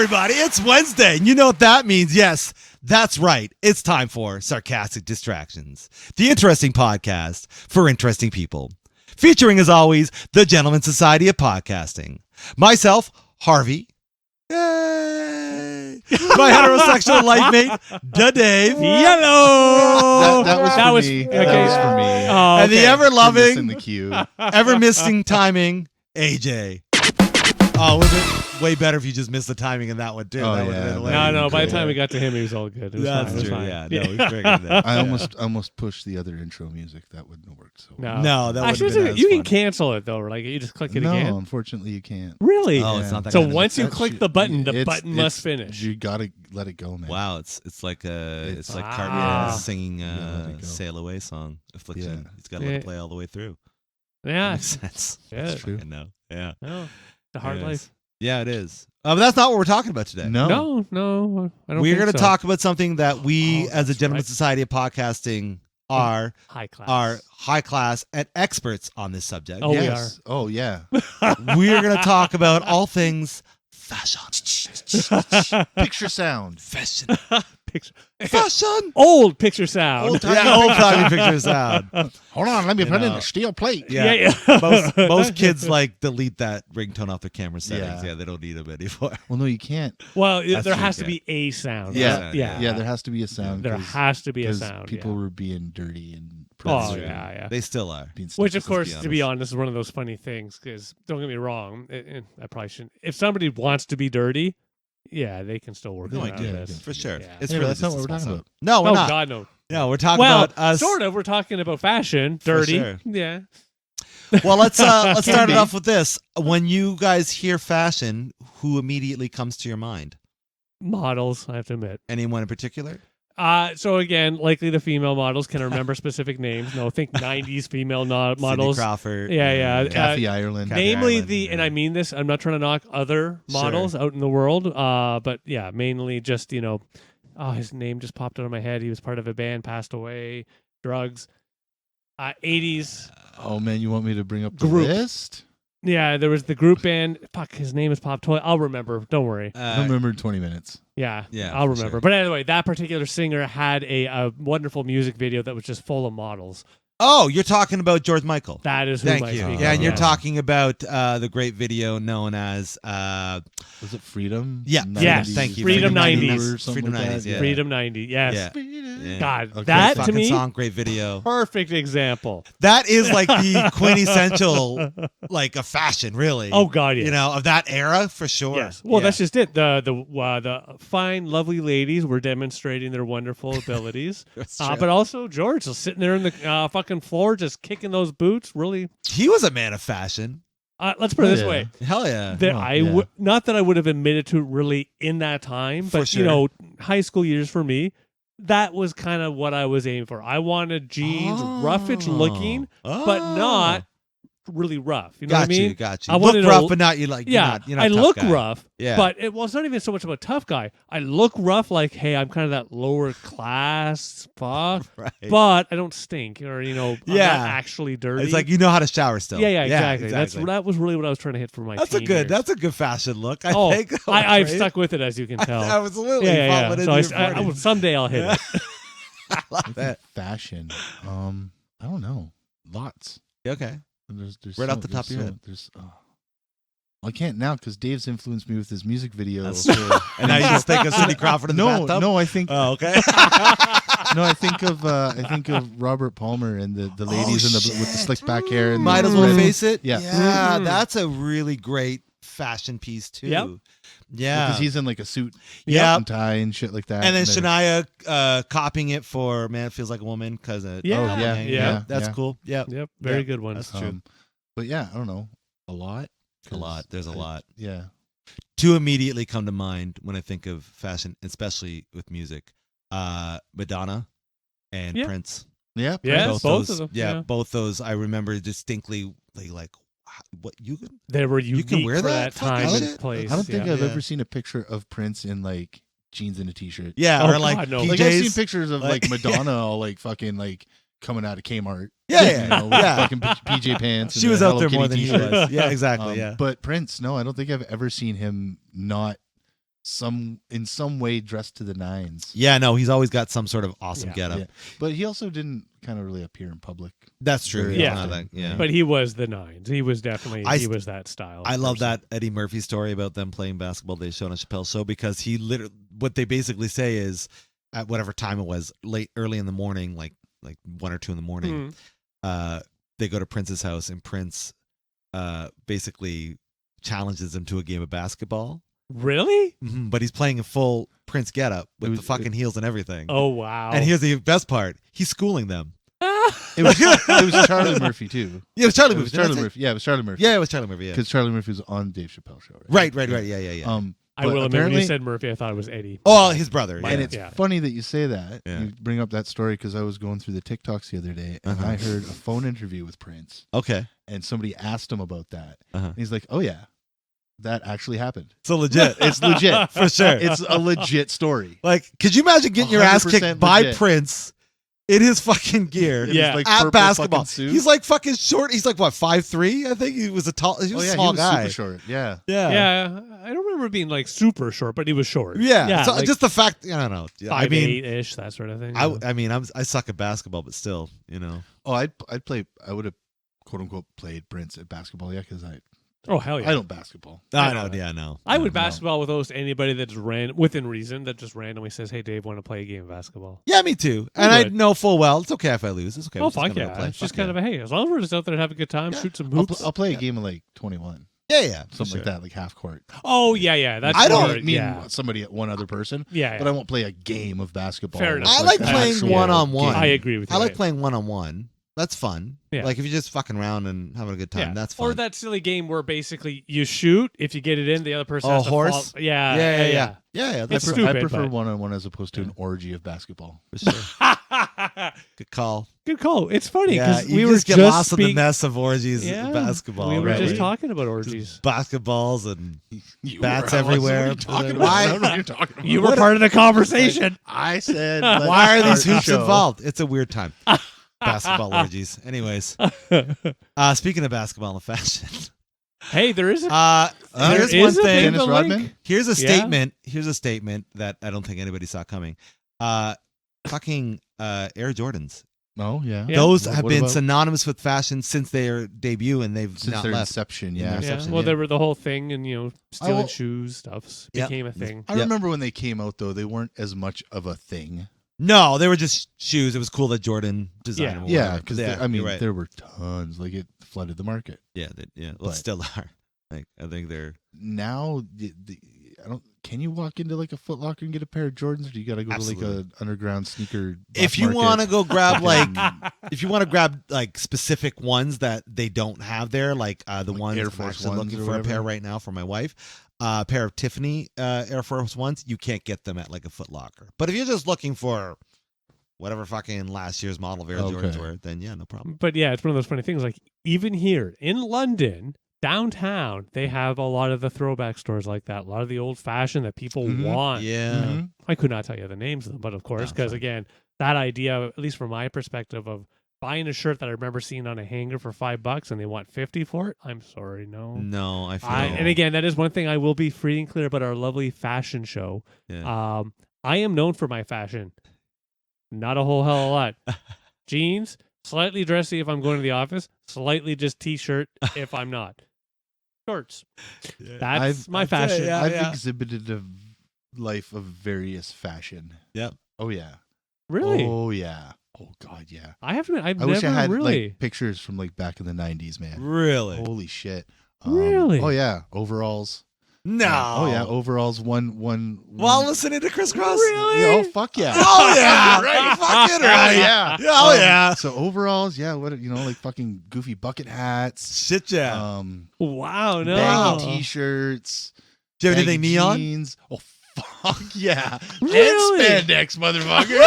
everybody. It's Wednesday, and you know what that means. Yes, that's right. It's time for Sarcastic Distractions, the interesting podcast for interesting people. Featuring, as always, the Gentleman Society of Podcasting. Myself, Harvey. Yay! My heterosexual life mate, the Dave. Yellow. That was for me. Okay. That was for me. Oh, And the okay. ever-loving, in the queue. ever-missing timing, AJ. Oh, was it way better if you just missed the timing in that one, too? Oh, That would've yeah. been hilarious. No. By the time we got to him, he was all good. It was That's fine. It was true, fine. yeah. No, we figured that. I almost pushed the other intro music. That wouldn't have worked. So No, that Actually, would have been you as can fun. cancel it though. Like you just click it no, again. unfortunately, you can't. Really? Oh, it's not that So kind of- once you That's click you- the button, the it's- button must finish. You gotta let it go, man. Wow, it's like it's like Ah. Cartman singing You gotta let it go. "Sail Away" song. Affliction. Yeah. He's got to let it play all the way through. Yeah. Makes sense. Yeah. That's true. I know. Yeah. No, the hard It is. life. Yeah, it is. But that's not what we're talking about today. No. No, I don't. We're going to talk about something that we, Oh, as a that's Gentleman right. Society of Podcasting, are high class. high class and experts on this subject. Oh, we Yes. Oh, yeah. We're going to talk about all things fashion. Picture sound. Fashion. Picture. Fashion. Old picture sound. Old-timey picture sound. Hold on, let me put in know. a steel plate. Yeah. Yeah. Most kids delete that ringtone off their camera settings. Yeah. Yeah, they don't need them anymore. Well, no, you can't. Well, That's there true, has to yeah. be a sound. Yeah. Yeah. Yeah, there has to be a sound. There 'cause- has to be a 'cause sound. People yeah. were being dirty and Oh promiscuous yeah. They still are. being Which, snitches. of course, be to be honest. honest, is one of those funny things. Because don't get me wrong, I probably shouldn't. If somebody wants to be dirty, yeah, they can still work No, on I get this. it. For sure. Yeah. It's Yeah, but really that's not just what a we're small talking sound. about. No, we're Oh not. God, no. No, we're talking Well, about us. sort of. We're talking about fashion, For dirty. sure. Yeah. Well, let's start it be. off with this. When you guys hear fashion, who immediately comes to your mind? Models, I have to admit. Anyone in particular? So again, likely the female models can remember specific names. No, think 90s female Cindy models. Crawford. Yeah. Kathy Ireland. Kathy Namely Ireland, and yeah. I mean this, I'm not trying to knock other models out in the world, but yeah, mainly just, his name just popped out of my head. He was part of a band, passed away, drugs. 80s. Oh, man, you want me to bring up the Group. list? Yeah, there was the group band. Fuck, his name is Pop Toy. I'll remember. Don't worry. I remember in 20 minutes. Yeah, Yeah, I'll for remember. sure. But anyway, that particular singer had a wonderful music video that was just full of models. Oh, you're talking about George Michael. That is who Thank I you. speak Yeah, of, and you're yes. talking about the great video known as Was it Freedom? Yeah. Yes, 90s? thank you. Freedom 90s. or something Freedom like 90s, that? yeah. Freedom 90. Yes. Yeah. Freedom. God, Okay. that fucking to me, song, great video. perfect example. That is like the quintessential, like a fashion, really. Oh God, yes. Of that era for sure. Yes. Well, Yeah. that's just it. The fine, lovely ladies were demonstrating their wonderful abilities, That's true. but also George was sitting there in the fucking floor, just kicking those boots. Really, He was a man of fashion. let's put it this Yeah. way: Hell yeah. that Well, I yeah. would not that I would have admitted to really in that time, For but sure. high school years for me. That was kind of what I was aiming for. I wanted jeans, roughish looking, but not really rough. You know what I mean? Got you. I wanted Look rough, to- but not you like. Yeah, you're not I a tough look guy. rough, Yeah. but it's not even so much of a tough guy. I look rough, like, hey, I'm kind of that lower class fuck, Right. but I don't stink, or I'm Yeah. not actually dirty. It's like you know how to shower still. yeah, exactly. That was really what I was trying to hit for my. That's teen a good. years. That's a good fashion look. I Oh, think. I've Right? stuck with it, as you can tell. Absolutely. yeah. Followed So into your I 40s. someday I'll hit it. I love that. Fashion. I don't know. Lots. Okay. There's Right so, off the top of your there's head. so- There's. Well, I can't now because Dave's influenced me with his music video. That's true. And now you just think of Cindy Crawford in the No, bathtub? no, I think Oh, okay. no, I think of Robert Palmer and the ladies with the slick back hair. And Might the as well red- face it. Yeah. Yeah, Mhm. that's a really great fashion piece too. Yep. Yeah. because he's in like a suit Yeah. and tie and shit like that. And then Shania copying it for Man It Feels Like a Woman because Yeah. Oh, yeah. That's Yeah. cool. Yeah. Yep, very Yeah, good one. that's true. But yeah, I don't know. A lot. A lot. There's a lot. Yeah. Two immediately come to mind when I think of fashion, especially with music. Madonna and Yeah. Prince. Yeah. Yeah, Prince. both those, of them, Yeah, yeah. both those I remember distinctly. Like, what you can? They were You unique can wear for that that fucking time shit? and place. I don't think yeah. I've Yeah. ever seen a picture of Prince in like jeans and a t-shirt. Yeah, Oh, or like God, no. PJs. Like I've seen pictures of like- like Madonna all like fucking like coming out of Kmart. Yeah, You yeah, know, with yeah. fucking PJ pants. She and was a out Hello there Kitty more than he t-shirt. was. Yeah, exactly. Yeah. But Prince, no, I don't think I've ever seen him not in some way dressed to the nines. Yeah, no, he's always got some sort of awesome getup. Yeah. But he also didn't kind of really appear in public. That's true. Very Yeah. often. Yeah. But he was the nines. He was definitely he was that style. I love person. that Eddie Murphy story about them playing basketball they showed on Chappelle's show, because he literally, what they basically say is, at whatever time it was, early in the morning, like 1 or 2 in the morning, they go to Prince's house, and Prince basically challenges him to a game of basketball. Really? Mm-hmm. But he's playing a full Prince getup with the fucking heels and everything. Oh wow! And here's the best part: he's schooling them. It was Charlie Murphy too. Yeah, it was Charlie It Murphy. was Charlie Murphy. Yeah, it was Charlie Murphy. Yeah, it was Charlie Murphy. Yeah, because Charlie Murphy was on Dave Chappelle's show. Right. Yeah. I will admit, when you said Murphy, I thought it was Eddie. Oh, his brother. Yeah. And it's funny that you say that. Yeah. You bring up that story because I was going through the TikToks the other day, and I heard a phone interview with Prince. Okay. And somebody asked him about that. And he's like, "Oh yeah, that actually happened. So legit. It's legit for sure. It's a legit story. Like, could you imagine getting your ass kicked by legit. Prince in his fucking gear Like at purple basketball? fucking suit. He's like fucking short. He's like what, 5'3"? I think he was a tall. He was a small guy. Super short. Yeah. Yeah, I don't remember being like super short, but he was short. Yeah. So like just the fact, I don't know. 5'8" that sort of thing. I mean, I suck at basketball, but still, Oh, I would have quote unquote played Prince at basketball. Yeah, because Oh hell yeah! I don't basketball. I know. Yeah, no. I would basketball with almost anybody that just within reason, that just randomly says, "Hey, Dave, want to play a game of basketball?" Yeah, me too. And I know full well it's okay if I lose. It's okay. Oh fuck yeah! It's just kind of a hey, as long as we're just out there to have a good time, shoot some hoops. I'll play a game of like 21. Yeah, something like that, like half court. Oh yeah. That's I don't mean somebody, one other person. Yeah, but I won't play a game of basketball. Fair enough. I like playing one-on-one. I agree with you. I like playing one-on-one. That's fun. Yeah. Like if you're just fucking around and having a good time, that's fun. Or that silly game where basically you shoot, if you get it in, the other person has to horse? fall. Yeah. It's I stupid, prefer but- one-on-one as opposed to an orgy of basketball. For sure. Good call. Good call. It's funny because you we were just get lost in the mess of orgies of basketball. We were right? just talking about orgies. Basketballs and bats everywhere. Why? You were part of the conversation. I said, why are these hoops involved? It's a weird time. Basketball orgies. Anyways, speaking of basketball and fashion, hey, there is there's one thing. Dennis Rodman? Here's a statement. Here's a statement that I don't think anybody saw coming. Fucking Air Jordans. Oh yeah. Those have been synonymous with fashion since their debut, and they've since not their left. inception. Yeah. Well, they were the whole thing, and stealing shoes stuff became a thing. I remember when they came out though; they weren't as much of a thing. No, they were just shoes. It was cool that Jordan designed them. Yeah, because I mean, there were tons. Like it flooded the market. Yeah, well, still are. Like I think they're now. I don't. Can you walk into like a Foot Locker and get a pair of Jordans, or do you got to go to like a underground sneaker? If you want to go grab if you want to grab like specific ones that they don't have there, like the ones Air I'm Force actually Ones looking or for a whatever? pair right now for my wife. A pair of Tiffany Air Force Ones, you can't get them at like a Foot Locker. But if you're just looking for whatever fucking last year's model of Air Jordans were, then yeah, no problem. But yeah, it's one of those funny things. Like even here in London, downtown, they have a lot of the throwback stores like that. A lot of the old fashioned that people want. Yeah. I could not tell you the names of them, but of course, because again, that idea, at least from my perspective, of buying a shirt that I remember seeing on a hanger for $5 and they want 50 for it. I'm sorry, no. No, I feel. And again, that is one thing I will be free and clear about our lovely fashion show. Yeah. I am known for my fashion. Not a whole hell of a lot. Jeans, slightly dressy if I'm going to the office, slightly just t-shirt if I'm not. Shorts. That's my fashion. I've exhibited a life of various fashion. Yep. Oh yeah. Really? Oh yeah. Oh god, yeah. I haven't. I wish I had like pictures from like back in the 90s, man. Really? Holy shit. Really? Oh yeah. Overalls. No. Oh yeah. Overalls. One. While listening to Crisscross. Really? Yeah, oh fuck yeah. Oh yeah. Right. Fucking right. Yeah. Oh yeah. So overalls, yeah. What like fucking goofy bucket hats. Shit yeah. Wow. No. Baggy t-shirts. Do you have anything neon? Jeans. Oh fuck yeah. Really? And spandex, motherfucker.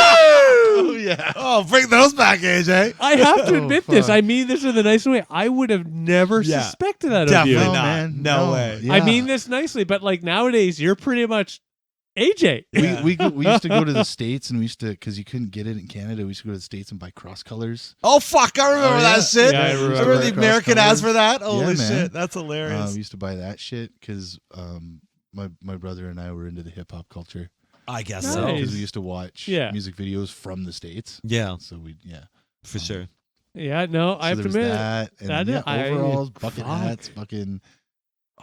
Oh yeah. Oh, bring those back, AJ. I have to admit this. fuck. I mean this in the nicest way. I would have never suspected that of you. Definitely No, not. man. No No. way. Yeah. I mean this nicely, but like nowadays, you're pretty much AJ. We used to go to the States and we used to, because you couldn't get it in Canada, we used to go to the States and buy cross colors. Oh fuck! I remember Oh, that yeah. shit. Yeah, I remember. the American ads for that. Holy man. shit, that's hilarious. We used to buy that shit because my brother and I were into the hip hop culture I guess Nice. so. because we used to watch Yeah. music videos from the States. Yeah, So for sure. Yeah, no, I So have to there was admit. that, and that then, is- I- overalls, bucket fuck. hats, fucking.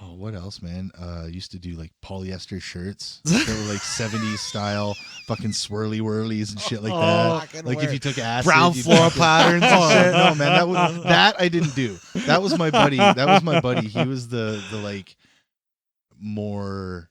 Oh, what else, man? Used to do like polyester shirts that were like 70s style, fucking swirly whirlies and shit like that. Fucking Like if weird. you took acid, Brown you'd floral fucking- patterns and Oh shit. no, man, that I didn't do. That was my buddy. He was the like more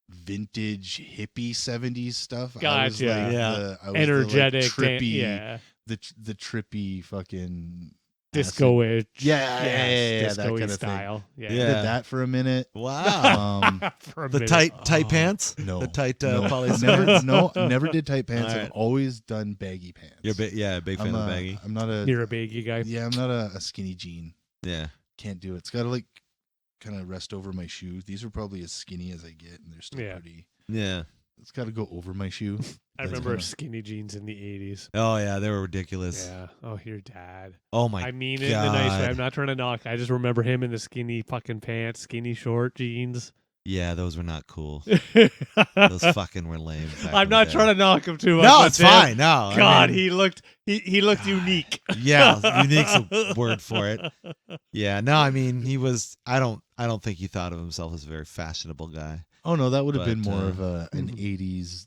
vintage hippie 70s stuff. I was Gotcha. like Yeah. I was Energetic, the, like, trippy, yeah, the trippy fucking disco-ish, Yeah, yeah, that disco-y kind of thing. style. Yeah, Yeah. did that for a minute. Wow. For a The minute. tight pants? No, The tight no, polyester? never did tight pants. All right. I've always done baggy pants. You're a big fan I'm of the baggy. I'm not a You're a baggy guy. yeah. I'm not a skinny jean. Yeah. Can't do it. It's got to like kind of rest over my shoe. These are probably as skinny as I get, and they're still Yeah. pretty. Yeah. It's got to go over my shoe. I That's remember kinda- skinny jeans in the 80s. Oh yeah, they were ridiculous. Yeah. Oh, your dad. Oh my I mean it in the nice way. God. I'm not trying to knock. I just remember him in the skinny fucking pants, skinny short jeans. Yeah, those were not cool. I'm Those fucking were lame. not trying to knock him too much. No, but it's damn, fine. No. I God, mean, he looked unique. yeah, unique's a word for it. Yeah, no, I mean he was. I don't think he thought of himself as a very fashionable guy. Oh no, that would have been But, more of an '80s.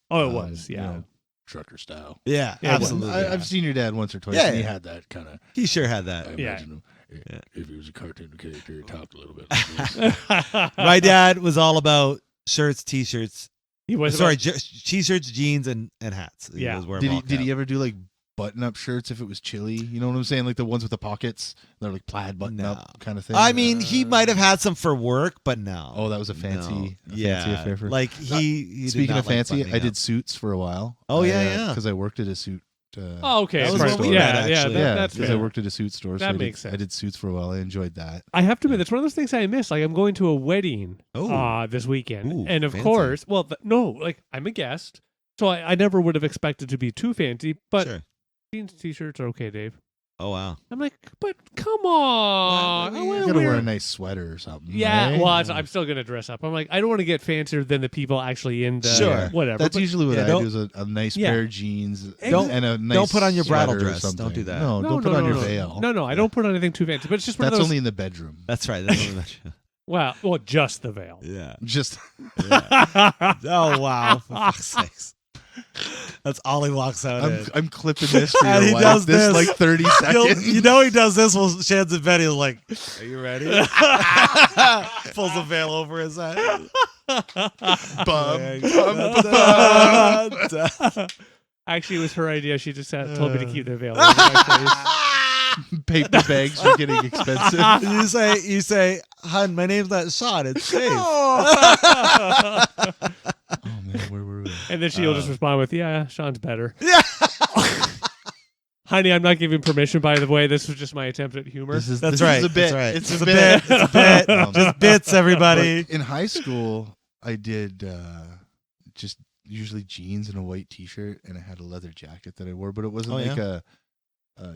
Oh, it was. you Yeah. know, trucker style. Yeah, Yeah, absolutely. I've seen your dad once or twice, Yeah, and he yeah. had that kind of. He sure had I that. Yeah. imagine him Yeah. if he was a cartoon character, he talked a little bit. Like this. My dad was all about shirts, t-shirts. He was Sorry, t-shirts, jeans, and hats. Yeah. was wearing Did he ball did he cap. ever do like button-up shirts if it was chilly? You know what I'm saying? Like the ones with the pockets. They're like plaid button-up kind of thing. I mean, he might have had some for work, but no. Oh, that was a fancy, No. a Yeah, fancy affair for. like he. did Speaking not of like fancy, buttoning I did up. suits for a while. Oh, yeah. Because I worked at a suit. Oh, okay. That was Sorry. what we yeah, read, yeah, actually. that's because fair. I worked at a suit store. That so makes I sense. did suits for a while. I enjoyed that. I have to admit, it's one of those things I miss. Like, I'm going to a wedding Oh. this weekend. Ooh, and of fancy. course, well, no, like, I'm a guest. So I never would have expected to be too fancy. But Sure. jeans, t-shirts are okay, Dave. Oh wow. I'm like, but come on. I mean, I You wanna gotta wear wear- a nice sweater or something. Yeah, right? well, I'm still going to dress up. I'm like, I don't want to get fancier than the people actually in the Sure. whatever. That's but- usually what yeah, I don't- do: is a nice Yeah. pair of jeans Don't- and a nice. don't put on your bridal sweater or dress. Don't something. do that. No, No, don't no, put on no, your no. veil. No, I don't put on anything too fancy. But it's just one That's of those. only in the bedroom. That's right. That's only Well, just the veil. yeah. Just Oh wow. For fuck's sakes. That's all he walks out in. I'm clipping this for And your he wife. does This this. like 30 seconds. You know he does this while Shan's in bed. He's like, "Are you ready?" Pulls the veil over his head. Actually, it was her idea. She just told me to keep the veil over my face. Paper bags are getting expensive. you say, "Hun, my name's not Sean. It's Dave." Oh man, where were we? And then she'll just respond with, "Yeah, Sean's better." Yeah. Honey, I'm not giving permission, by the way. This was just my attempt at humor. This is That's this right. Is a bit. That's right. It's a bit. It's a bit. Just bits, everybody. But in high school, I did just usually jeans and a white T-shirt, and I had a leather jacket that I wore, but it wasn't Oh, like yeah? a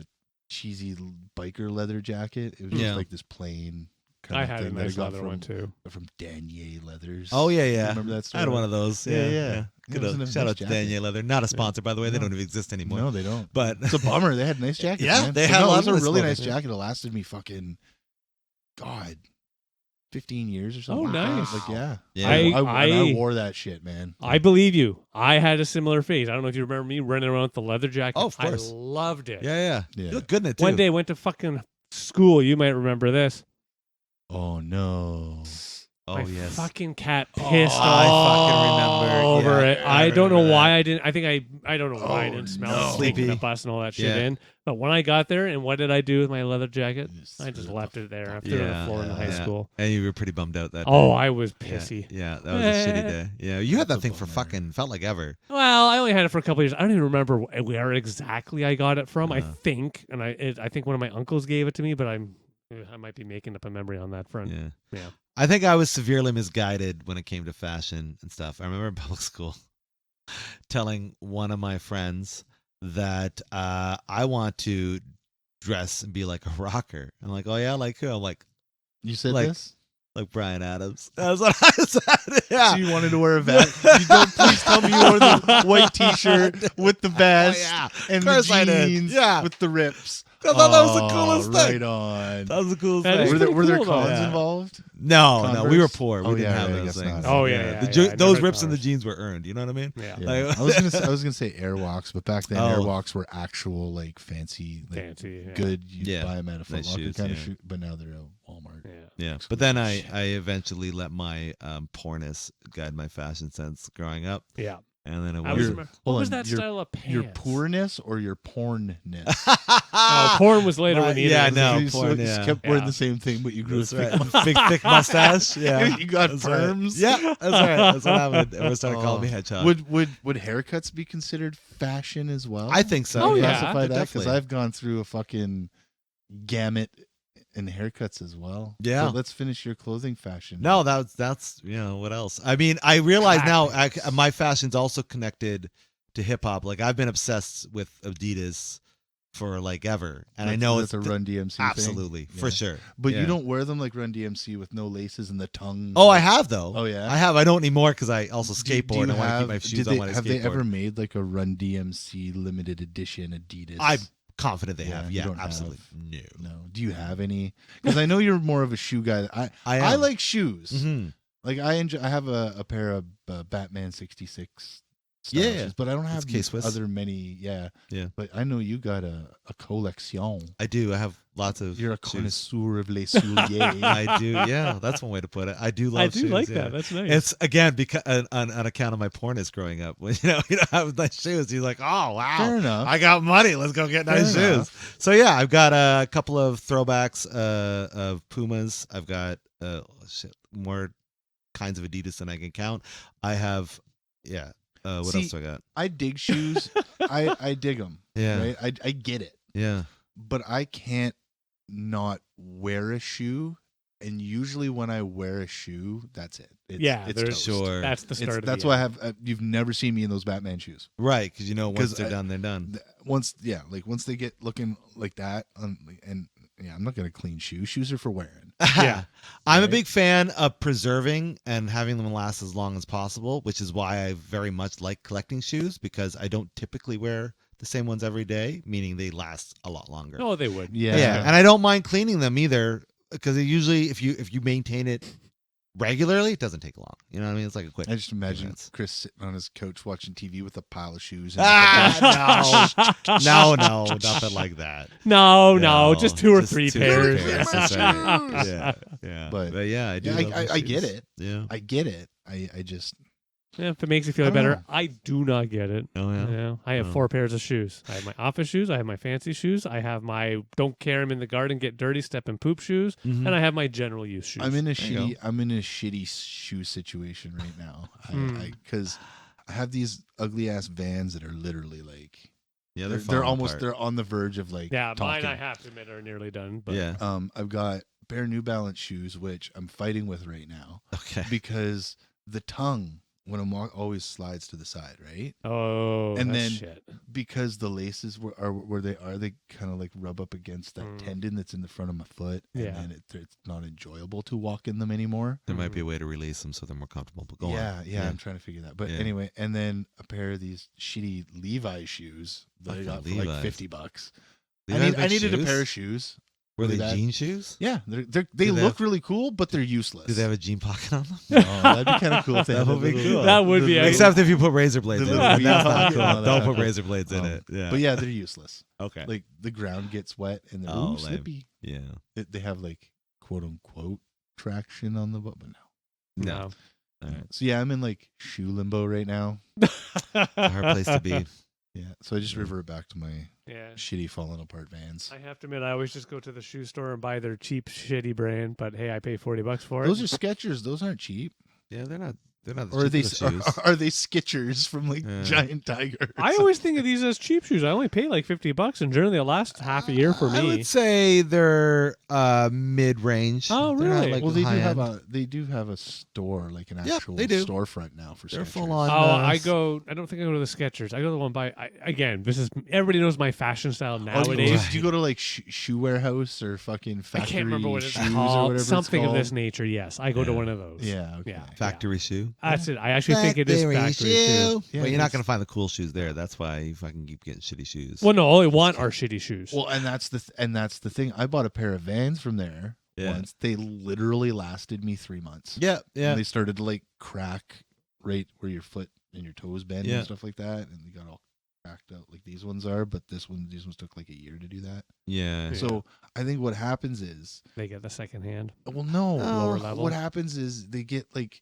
cheesy biker leather jacket. It was Yeah. just like this plain kind I of had a thing that nice I got leather from, one, too. from Danier Leathers. Oh yeah. Remember that I store? had one of those. Yeah, Yeah. Yeah, Good it was a old- shout nice out to jacket. Daniel Leather. Not a sponsor, by the way. They No. don't even exist anymore. No, they don't. But It's a bummer. They had nice jackets. Yeah, man. they But had a no, lot it was of a nice really ones. nice jacket. It lasted me fucking, God, 15 years or Oh, something. nice. Like, yeah. Yeah. I wore that shit, man. I believe you. I had a similar phase. I don't know if you remember me running around with the leather jacket. Oh, of course. I loved it. yeah. Yeah. You look good in it too. One day I went to fucking school. You might remember this. Oh no. Oh My yes. fucking cat Oh, pissed I all fucking remember. over Yeah, it. I I don't know remember why that. I didn't. I think I don't know why I didn't smell no. it taking the Sleepy. bus and all that shit Yeah. in. But when I got there, and what did I do with my leather jacket? I just threw left it there. I threw it on Yeah, the floor in yeah, high yeah. school. And you were pretty bummed out that day. Oh, I was Yeah, pissy. Yeah, that was a shitty day. Yeah, you had that That's a thing for bummer. fucking felt like ever. Well, I only had it for a couple of years. I don't even remember where exactly I got it from. I Uh-huh. think, and I think one of my uncles gave it to me, but I might be making up a memory on that front. Yeah. Yeah. I think I was severely misguided when it came to fashion and stuff. I remember in public school telling one of my friends that I want to dress and be like a rocker. I'm like, oh yeah, like who? I'm like, You said Like- this? Like Brian Adams. That's what I said. Yeah. So you wanted to wear a vest. You don't please tell me you wore the white T-shirt with the vest and the course I did. jeans Yeah. with the rips. I thought that was the coolest thing. Right on. That was the coolest That thing. is Were there cool, though. cons Yeah. involved? No, Converse? we were poor. We Oh, didn't yeah, have I those guess things. not. Oh, yeah. Those never rips in the Converse. jeans were earned. You know what I mean? Yeah. Yeah. I was gonna say Airwalks, but back then Oh. Airwalks were actual like fancy, Fancy. Yeah. good. You Yeah. buy them at a Foot Nice Locker shoes, kind of yeah. shoe, but now they're at Walmart. Yeah. Yeah. But then Exclusive I eventually let my poorness guide my fashion sense growing up. Yeah. And then it I was, was. what hold was on, that your- style of pants? Your poorness or your pornness? Oh, porn was later when the Yeah, internet was- no, so porn, you just yeah. kept wearing Yeah. the same thing, but you grew That's a thick right. mustache. Big thick mustache. Yeah. You got That's perms. Right. Yeah, that's right. That's what happened. Everyone started calling me Hedgehog. Would haircuts be considered fashion as well? I think so. Oh, Would you yeah, classify that because definitely. I've gone through a fucking gamut in haircuts as well. Yeah. But let's finish your clothing fashion. No, that's what else? I mean, I realize now my fashion's also connected to hip hop. Like I've been obsessed with Adidas for like ever, and I know that's a it's Run DMC thing. absolutely for Yeah. sure. But Yeah. you don't wear them like Run DMC with no laces and the tongue. Oh, I have though. Oh, yeah? I have. I don't anymore because I also Do you skateboard. I want to keep my shoes on when I have skateboard. they ever made like a Run DMC limited edition Adidas? I'm confident they Yeah, have. you Yeah, don't absolutely. have- No. Do you have any? Because I know you're more of a shoe guy. I am. like shoes. Mhm. Like I enjoy. I have a pair of Batman '66. Yeah. shoes, but I don't have K-Swiss. other many. Yeah. Yeah. But I know you got a collection. I do. I have lots of. You're a shoes. connoisseur of les souliers. I do. Yeah, that's one way to put it. I do love. I do shoes, like yeah. that. That's nice. It's again because on account of my poorness growing up. When you have nice shoes, you're like, oh wow, Fair enough. I got money. Let's go get nice Fair shoes. So yeah, I've got a couple of throwbacks of Pumas. I've got more kinds of Adidas than I can count. I have what See, else do I got? I dig shoes. I dig them. Yeah, Right? I get it. yeah. But I can't not wear a shoe. And usually when I wear a shoe, that's it. It's there's toast. Sure. That's the start. That's why I have. You've never seen me in those Batman shoes. Right, because once 'Cause they're done, they're done. Once they get looking like that, and I'm not gonna clean shoes. Shoes are for wearing. Yeah. I'm a Right? big fan of preserving and having them last as long as possible, which is why I very much like collecting shoes because I don't typically wear the same ones every day, meaning they last a lot longer. Oh, they would. Yeah, and I don't mind cleaning them either because usually if you maintain it regularly, it doesn't take long. You know what I mean? It's like a quick. I just imagine minutes. Chris sitting on his couch watching TV with a pile of shoes. No, nothing like that. No, just two or just three two pairs. That's right. Yeah. But- yeah, I do. Yeah, love I the get shoes. it. Yeah. I get it. I just Yeah, if it makes you feel I don't better, know. I do not get it. Oh yeah. You know, I have Oh. 4 pairs of shoes. I have my office shoes. I have my fancy shoes. I have my don't care 'em in the garden, get dirty, step and poop shoes, Mhm. and I have my general use shoes. I'm in a There you shitty shoe situation right now. Because I have these ugly ass Vans that are literally like Yeah, they're falling almost apart. they're on the verge of like yeah, talking. mine I have to admit are nearly done. But Yeah. I've got a pair of New Balance shoes which I'm fighting with right now Okay. because the tongue when I'm always slides to the side, right? oh, And that's then- shit. Because the laces are where they kind of like rub up against that Mm. tendon that's in the front of my foot, and Yeah. then it's not enjoyable to walk in them anymore. There might be a way to release them so they're more comfortable. But go yeah, on. yeah, I'm trying to figure that. But Yeah. anyway, and then a pair of these shitty Levi's shoes that I Fucking got for Levi's. like $50. Levi's I make needed a shoes? pair of shoes. Were they Really bad. jean shoes? Yeah, they Do they look have- really cool, but they're useless. Do they have a jean pocket on them? No, that'd be kind of cool. If they That had would be little- cool. That would be the- actually- Except if you put razor blades The in it. little Then that's wheel not pocket cool. on Don't that. put razor blades in it. Yeah. But yeah, they're useless. Okay. Like the ground gets wet and they're Oh, lame. slippy. yeah. They have like quote unquote traction on the butt, but no. No. No. All right. So yeah, I'm in like shoe limbo right now. A hard place to be. Yeah. So I just revert back to my Yeah. shitty falling apart Vans. I have to admit, I always just go to the shoe store and buy their cheap, shitty brand. But hey, I pay $40 for it. Those are Skechers. Those aren't cheap. Yeah, they're not They're not the Or cheapest shoes. are they Skechers from like Giant Tiger? I always think of these as cheap shoes. I only pay like $50, and generally they'll last half a year for me. I would say they're mid-range. Oh, They're not, really? like, Well, high-end. they do have a store, like an actual they do. storefront now for They're Skechers. full on. I don't think I go to the Skechers. I go to the one again, this is, everybody knows my fashion style nowadays. Do you go to like Shoe Warehouse or fucking Factory I can't remember what it's Shoes or called. whatever Something it's of called? this nature, yes. I go to one of those. Yeah, okay. Yeah. Factory shoe. That's it. I actually think it is factory shoe. Yeah, but it you're not is. going to find the cool shoes there. That's why you fucking keep getting shitty shoes. Well, no, all I want are shitty shoes. Well, and that's the thing. I bought a pair of Vans from there once. They literally lasted me 3 months. Yeah, yeah. And they started to like crack right where your foot and your toes bend Yeah. and stuff like that, and they got all cracked out like these ones are. But these ones took like a year to do that. Yeah. So I think what happens is, they get the second hand. well, no, Lower level. what happens is they get like,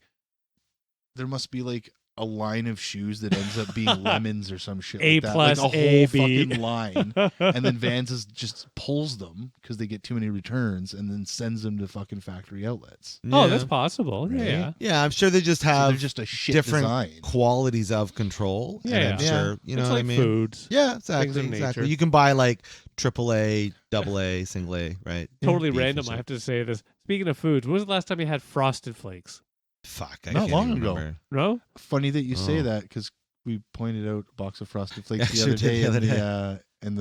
there must be like a line of shoes that ends up being lemons or some shit A like that. plus, like a A, whole B. fucking line. And then Vans just pulls them because they get too many returns and then sends them to fucking factory outlets. Oh, Yeah. that's possible. Right? Yeah. Yeah, I'm sure they just So have they're just a shit different design. qualities of control. Yeah, and I'm yeah. sure, you know It's what like I mean? foods. Yeah, exactly. Things of Exactly. nature. You can buy like AAA, AA, single A, right? Totally Beef random. and I shit. have to say this. Speaking of foods, when was the last time you had Frosted Flakes? Fuck, I Not can't long even ago. remember. No? Funny that you say Oh. that because we pointed out a box of Frosted Flakes I the sure other did day the other in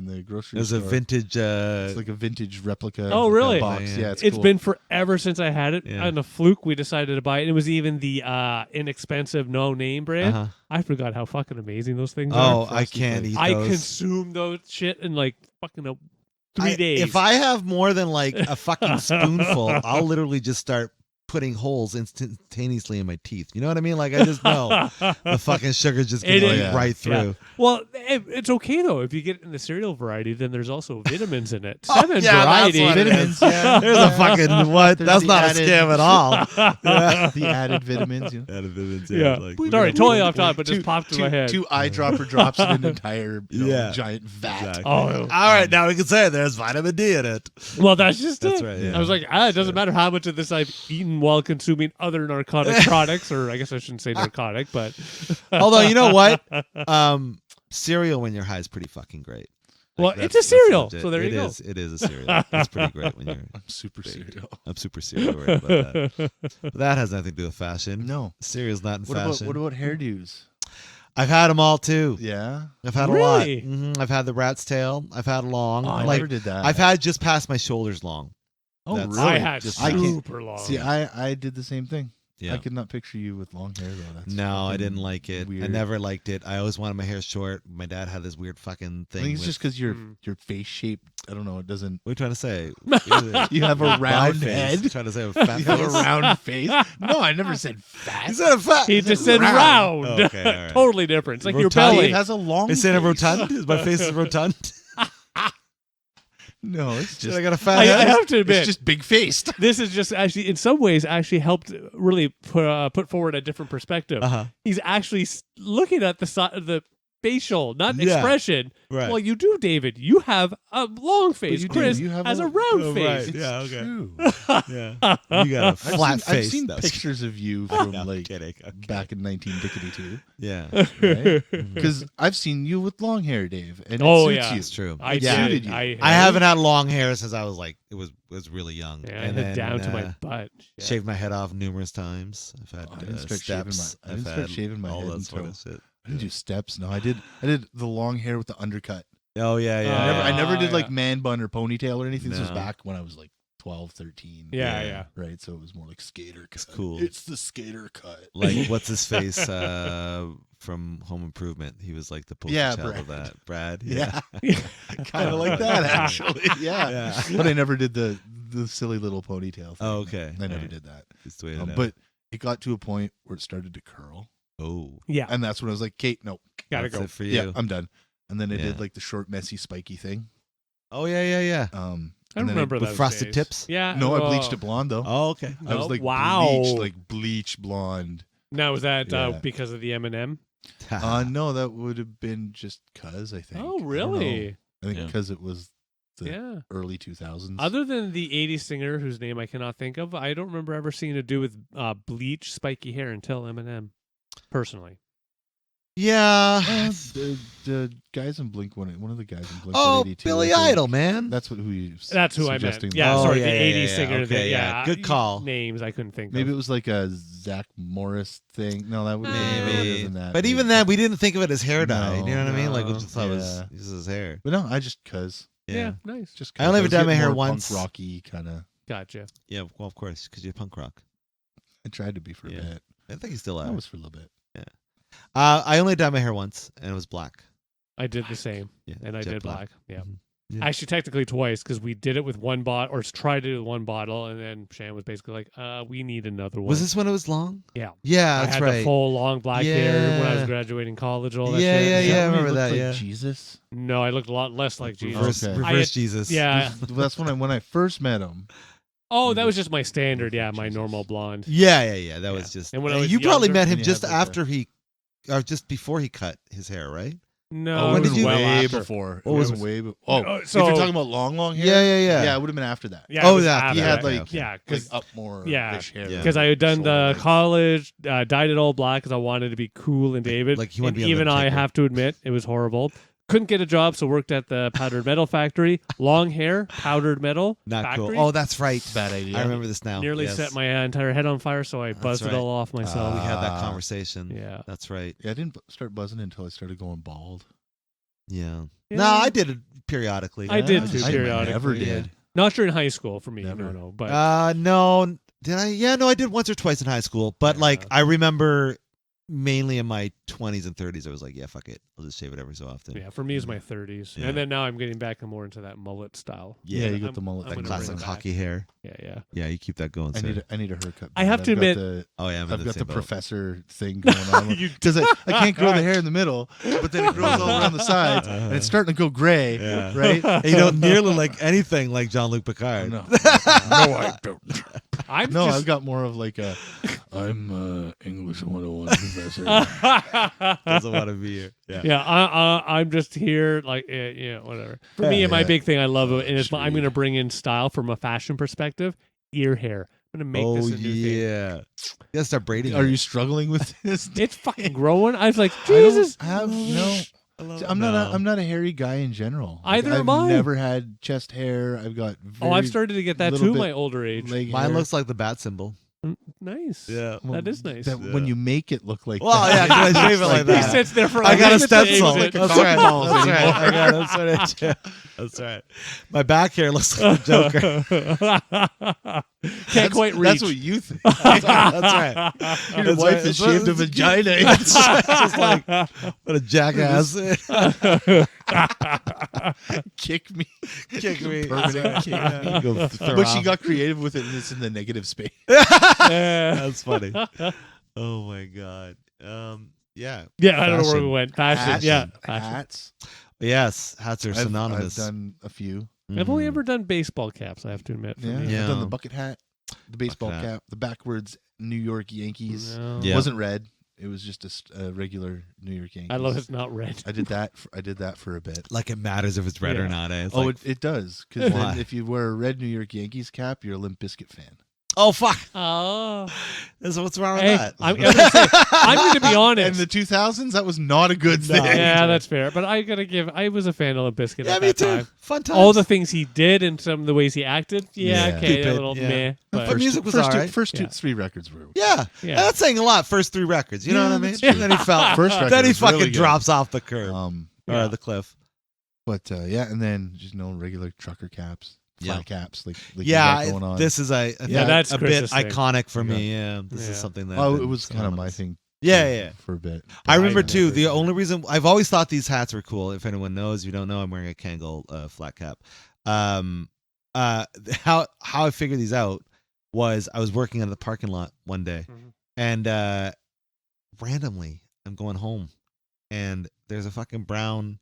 the grocery There's store. a vintage. It's like a vintage replica. Oh, really? Box. Oh, yeah. Yeah, it's It's cool. been forever since I had it. Yeah. On a fluke, we decided to buy it. It was even the inexpensive, no-name brand. Uh-huh. I forgot how fucking amazing those things Oh, are. I can't eat I those. consume those shit in like fucking 3 days. If I have more than like a fucking spoonful, I'll literally just start putting holes instantaneously in my teeth. You know what I mean? Like I just know the fucking sugar's just It gonna is. go right through. Yeah. Well, it's okay though. If you get it in the cereal variety, then there's also vitamins in it. Oh, 7 yeah, that's variety. what it Vitamins, is. yeah. There's a fucking what? There's That's the not a added- scam at all. Yeah. The added vitamins. You know? Added vitamins, Yeah. like, Sorry, totally off topic, but just popped in two, my head. Two eyedropper drops in an entire Yeah. giant vat. Exactly. Oh, All right, now we can say there's vitamin D in it. well, that's just That's it. right, yeah. I was like, it doesn't matter how much of this I've eaten while consuming other narcotic products, or I guess I shouldn't say narcotic, but Although you know what, cereal when you're high is pretty fucking great. Well, Like, it's a cereal, legit. so there you go. It is a cereal. It's pretty great when you're. I'm super cereal. I'm super cereal worried about that. But that has nothing to do with fashion. No. Cereal's not in What about fashion. what about hairdos? I've had them all too. Yeah. I've had a lot. Really? I've had the rat's tail. I've had long. Oh, I like never did that. I've had just past my shoulders long. Oh, That's- really? I had Just I can't- super long. See, I did the same thing. Yeah. I could not picture you with long hair though. That's No, I fucking didn't like it. I weird. never liked it. I always wanted my hair short. My dad had this weird fucking I thing. think it's with, just because your Mm. your face shape. I don't know. It doesn't. what are you trying to say? You have a My round face. head. Trying to say a fat You have a face? round face. No, I never said fat. You said a fat. He just said round. round. Oh, okay, all right. Totally different. It's like your Rotund. belly. It has a long. Is it a face. rotund? Is my face is rotund? No, it's Shit, just. I got a fat I head. have to admit, It's just big faced. this is just actually, in some ways, actually helped really put forward a different perspective. Uh-huh. He's actually looking at the facial, not Yeah. expression. Right. Well, you do, David. You have a long face. you do. Chris You have has a- a round Oh, face. right. Yeah, okay. True. Yeah. You got a flat face. I've seen No, pictures of you from no, I'm like kidding. Okay. back in 1952. Yeah. Right? Because I've seen you with long hair, Dave, and Oh, it suits yeah. you. It's true. I It yeah. suited did. you. I haven't had long hair since I was like it was really young. Yeah, and head then, down to my butt. Shit. shaved my head off numerous times. I've had I didn't start shaving steps. my- I didn't I've start had shaving my all head that sort of until- shit. I didn't do steps. No, I did the long hair with the undercut. Oh yeah, yeah. I yeah. never did like yeah. man bun or ponytail or anything. This was No. back when I was like 12, 13. Yeah, Yeah. yeah. Right. So it was more like skater cut. cool. It's the skater cut. Like what's his face from Home Improvement? He was like the poster Yeah, child Brad. of that. Brad. Yeah. Kind of like that actually. Yeah. Yeah. But I never did the silly little ponytail thing. Oh, okay. I never Alright. did that. Just the way to know. But it got to a point where it started to curl. oh, Yeah. And that's when I was like, Kate, no. Gotta that's go. it for Yeah, you. I'm done. And then I did Yeah. like the short, messy, spiky thing. Oh yeah, yeah, yeah. I And then remember with those frosted days. tips? Yeah. No, I oh. bleached it blonde though. Oh, okay. I was No, like wow. bleached, like bleach blonde. Now was that Yeah. because of the M&M? No, that would have been just cuz I think. Oh, I don't know. really? I think Yeah. because it was the early 2000s. Other than the 80s singer whose name I cannot think of, I don't remember ever seeing it do with bleach, spiky hair until Eminem, personally. Yeah. The guys in Blink one of the guys in Blink Oh, 182. Billy Idol, man. That's who That's who I meant. suggesting Yeah, that. sorry, yeah, the yeah, 80s yeah, singer. okay, yeah. Good call. Names I couldn't think Maybe of. it was like a Zach Morris thing. No, that would Maybe. isn't that. But even then, we didn't think of it as hair dye. No, You know what I mean? Like, we no. just thought it was his hair. But no, I just cause Yeah, nice. just I only ever dyed my hair more once. Punk rocky kind of. Gotcha. Yeah, well, of course, because you're punk rock. I tried to be for a Yeah. bit. I think you still That are. was for a little bit. I only dyed my hair once, and it was black. I did the same, Yeah, and I jet did black. Yeah. Mhm. Yeah. Actually, technically twice, because we did it with one bottle, or tried to do it with one bottle, and then Shan was basically like, we need another one. Was this when it was long? Yeah. Yeah, I that's had right. the full long black hair when I was Yeah. graduating college, all that Yeah, shit. yeah, Is yeah. I when he remember looked that, like yeah. Jesus. No, I looked a lot less like Jesus. Reverse, Okay. reverse I had- Jesus. Yeah. That's when I first met him. Oh, that was just my standard. Yeah, my Jesus. normal blonde. Yeah. That was Yeah. just. And when I was you probably younger- met him And you just had, like, after or just before he cut his hair, right? No, when it did was you- well way after. before. What It was was it? way before. Oh, if so- you're talking about long hair. Yeah. Yeah, it would have been after that. Yeah, Oh, it was yeah, after He had that. like okay. Yeah, like because up more yeah, hair. Yeah. I had done the Shoulder. college, dyed it all black because I wanted to be cool and David. like you wanted and to be even I Undertaker. have to admit, it was horrible. Couldn't get a job, so worked at the powdered metal factory. Long hair, powdered metal Not factory. cool. Oh, that's right. Bad idea. I remember this now. Nearly Yes. set my entire head on fire, so I buzzed right. it all off myself. We had that Ah. conversation. Yeah. That's right. Yeah, I didn't start buzzing until I started going bald. Yeah. Yeah. No, I did it periodically. I did too, I periodically. never Yeah. did. Not during high school for me. Never. No. But No. Did I? Yeah, no, I did once or twice in high school. But Yeah. like, I remember mainly in my 20s and 30s, I was like, yeah, fuck it. I'll just shave it every so often. yeah, for me, it's my 30s, Yeah. and then now I'm getting back more into that mullet style. Yeah, you I'm- got the mullet. I'm That gonna classic bring it back. hockey hair. Yeah. Yeah, you keep that going, I sir. need a haircut. I have to I've got admit- the- Oh, yeah, I'm in I've got same the boat. professor thing going on because I can't grow the hair in the middle, but then it grows all around the sides, and it's starting to go gray. Yeah. Right? And you don't nearly like anything like Jean-Luc Picard. No, I don't. I'm No, just I've got more of like a. I'm English 101 professor. Doesn't want to be here. Yeah. yeah, I'm just here, like, whatever. For me, my Yeah. big thing I love it, and it's I'm Sweet. going to bring in style from a fashion perspective. Ear hair. I'm going to make Oh, this a new thing. yeah. You gotta start braiding Are it. you struggling with this? It's fucking growing. I was like, I don't Jesus. have no. I'm not a hairy guy in general. Either I've am I. never had chest hair. I've got. Oh, I've started to get that little too. bit My older age. leg Mine hair. looks like the bat symbol. Nice. Yeah. Well, that is nice. that when you make it look like Well, that. yeah, 'cause I shave it like He that. sits there for. I got a minute to stencil. exit. That's right. balls That's right. anymore. I got it. That's right. Yeah. That's right. My back hair looks like a Joker. Can't quite reach. That's what you think. That's right. Your That's wife right. has shaved a vagina. That's right. It's just like, what a jackass. Kick me. Kick me. Permanent kick. Yeah. Go throw But she off. got creative with it, and it's in the negative space. That's funny. Oh my god. Yeah. Yeah, I don't know where we Fashion. went. Fashion. Hats. Yeah. Fashion. Hats. Yes, hats are I've synonymous. done a few. I've only Mhm. ever done baseball caps, I have to admit. For Yeah. me. Yeah. I've done the bucket hat, the baseball Bucket hat. cap, the backwards New York Yankees. No. Yeah. Wasn't red. It was just a regular New York Yankees. I love it's not red. I did that. I did that for a bit. Like it matters if it's red or Yeah. not. Eh? It's Oh, like, it does. Because Why? if you wear a red New York Yankees cap, you're a Limp Bizkit fan. oh fuck. Oh. What's wrong with Hey, that? I'm going to be honest. In the 2000s, that was not a good No. thing. Yeah, that's fair. But I gotta give. I was a fan of Limp Bizkit yeah, at me that too. time. Fun times. All the things he did and some of the ways he acted. Yeah, Yeah. okay, Stupid, a little yeah. meh. But But music was first alright. Yeah. three records were. Yeah. Yeah. That's saying a lot. First three records. You know Yeah, what I mean? that's true. And then he fell. First record then he was fucking really good. drops off the curb Yeah. or the cliff. But yeah, and then just regular trucker caps, flat Yeah. caps, like Yeah, you got going on. this is a that's a bit Chris's thing. iconic for Yeah. me. Yeah, this Yeah. is something that. oh, I've it been was kind of my synonymous. thing. Yeah. for a bit. I remember I too. The never- only reason I've always thought these hats were cool. If anyone knows, if you don't know, I'm wearing a Kangol flat cap. How I figured these out was I was working in the parking lot one day, Mhm. and randomly I'm going home, and there's a fucking brown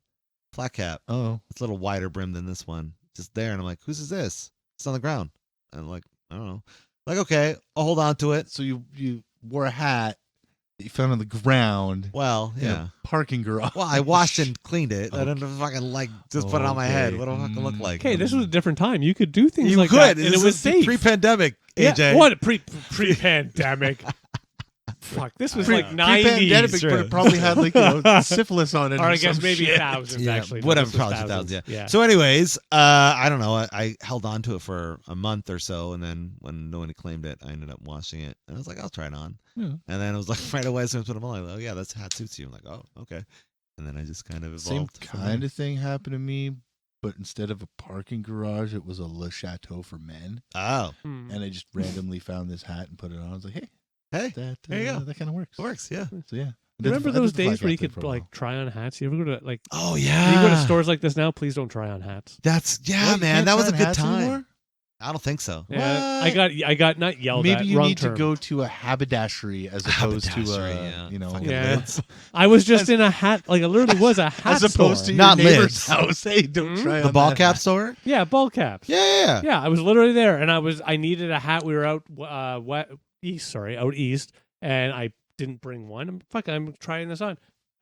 flat cap. Oh, It's a little wider brim than this one, just there, and I'm like, "Whose is this?" It's on the ground, and I'm like, "I don't know." Like, okay, I'll hold on to it. so you wore a hat You found on the ground. Well, in a yeah. parking garage. Well, I washed and cleaned it. I didn't fucking just put it on my head. Okay. What do I fucking look like? Okay, this was a different time. You could do things You like could. that, and This it was is safe. pre-pandemic, Yeah, AJ. what pre-pandemic? Fuck, this was like Pre-pandemic, 90s. but it probably had like syphilis on it. Or I or guess some maybe shit. thousands, Yeah, actually. whatever, This was probably 2000s, yeah. Yeah. So, anyways, I don't know. I held on to it for a month or so, and then when no one claimed it, I ended up washing it, and I was like, I'll try it on. Yeah. And then it was like right away, as soon as I put them on, like, oh yeah, that hat suits you. I'm like, oh, okay. And then I just kind of Same evolved. from kind there. of thing happened to me, but instead of a parking garage, it was a Le Chateau for men. Oh, Hmm. And I just randomly found this hat and put it on. I was like, hey, hey, that there you go. that kind of works. it works, yeah. So yeah. Remember I did those the fly days where you captain could for a while. like try on hats? You ever go to like? Oh You yeah. go to stores like this now. Please don't try on hats. That's What, yeah, you man. can't That was try a on good hats time. anymore? I don't think so. Yeah, What? I got not yelled at. Maybe you wrong need term. to go to a haberdashery as opposed to Haberdashery, a yeah. you know Fucking Yeah. lids. I was just in a hat, like it literally was a hat as opposed store. to your Not neighbor's lids. house. Hey, don't Hmm? try The on ball that cap hat. store. Yeah, ball caps. Yeah. Yeah, I was literally there, and I needed a hat. We were out out east, and I didn't bring one. I'm trying this on.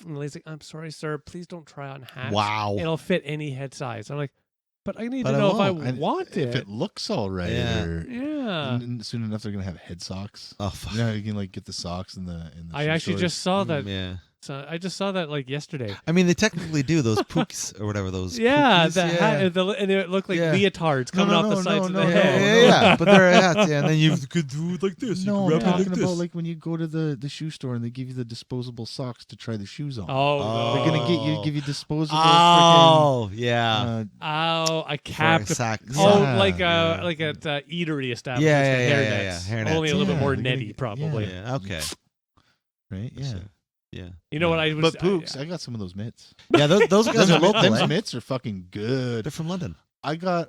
And the lady's like, "I'm sorry, sir. Please don't try on hats. Wow. It'll fit any head size." I'm like, "But I need But to I know if I won't. want If it." it looks all right, Yeah. or Yeah, soon enough they're gonna have head socks. Oh fuck. You know, you can like get the socks in the. I shoe actually stores. just saw that. Yeah. So I just saw that like yesterday. I mean, they technically do those pooks or whatever those. Yeah, pookies, the yeah. hat, and it looked like Yeah. leotards coming off the sides of the no, head. Yeah. But they're hats, yeah. And then you could do it like this. No, you I'm could wrap it talking like about this. like when you go to the shoe store and they give you the disposable socks to try the shoes on. Oh, They're gonna give you disposable. Oh, yeah. freaking, a For cap. sacks. Oh, Yeah, like yeah. like at eatery establishments. Yeah, with yeah, hair yeah, nets. yeah, hair nets. Only a little bit Yeah, more they're gonna netty, get- probably. Yeah. Okay. right? Yeah. Yeah. You know what I was? But Pooks, I got some of those mitts. Yeah. Those guys are local. Them eh? mitts are fucking good. They're from London. I got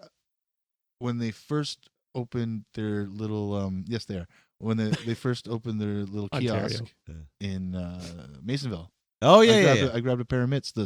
when they first opened their little yes they are when they first opened their little Ontario. kiosk in Masonville. Oh yeah, I grabbed a pair of mitts, the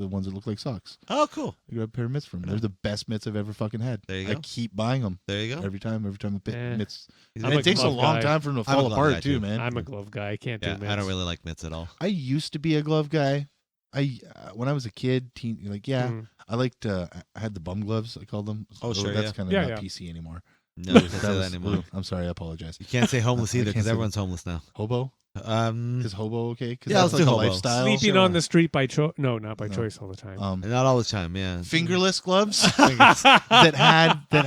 ones that look like socks. Oh, cool. I grabbed a pair of mitts from them. They're the best mitts I've ever fucking had. There you I go. keep buying them There you go. every time the Yeah. mitts. He's I'm And a it takes a glove long guy. time for them to I'm a fall glove guy, apart too. too, man. I'm a glove guy. I can't do Yeah, mitts. I don't really like mitts at all. I used to be a glove guy. I when I was a kid, Mm. I liked I had the bum gloves. I called them. Oh, sure, that's yeah. kind of Yeah, not yeah. PC anymore. No, you can't say that was- anymore. ooh, I'm sorry, I apologize. You can't say homeless I either can't because say everyone's homeless now. Hobo is hobo okay? 'Cause Yeah, that's let's do like a hobo. lifestyle. Sleeping on the street by choice. No, not by No. choice all the time. And not all the time, yeah. fingerless gloves that have the,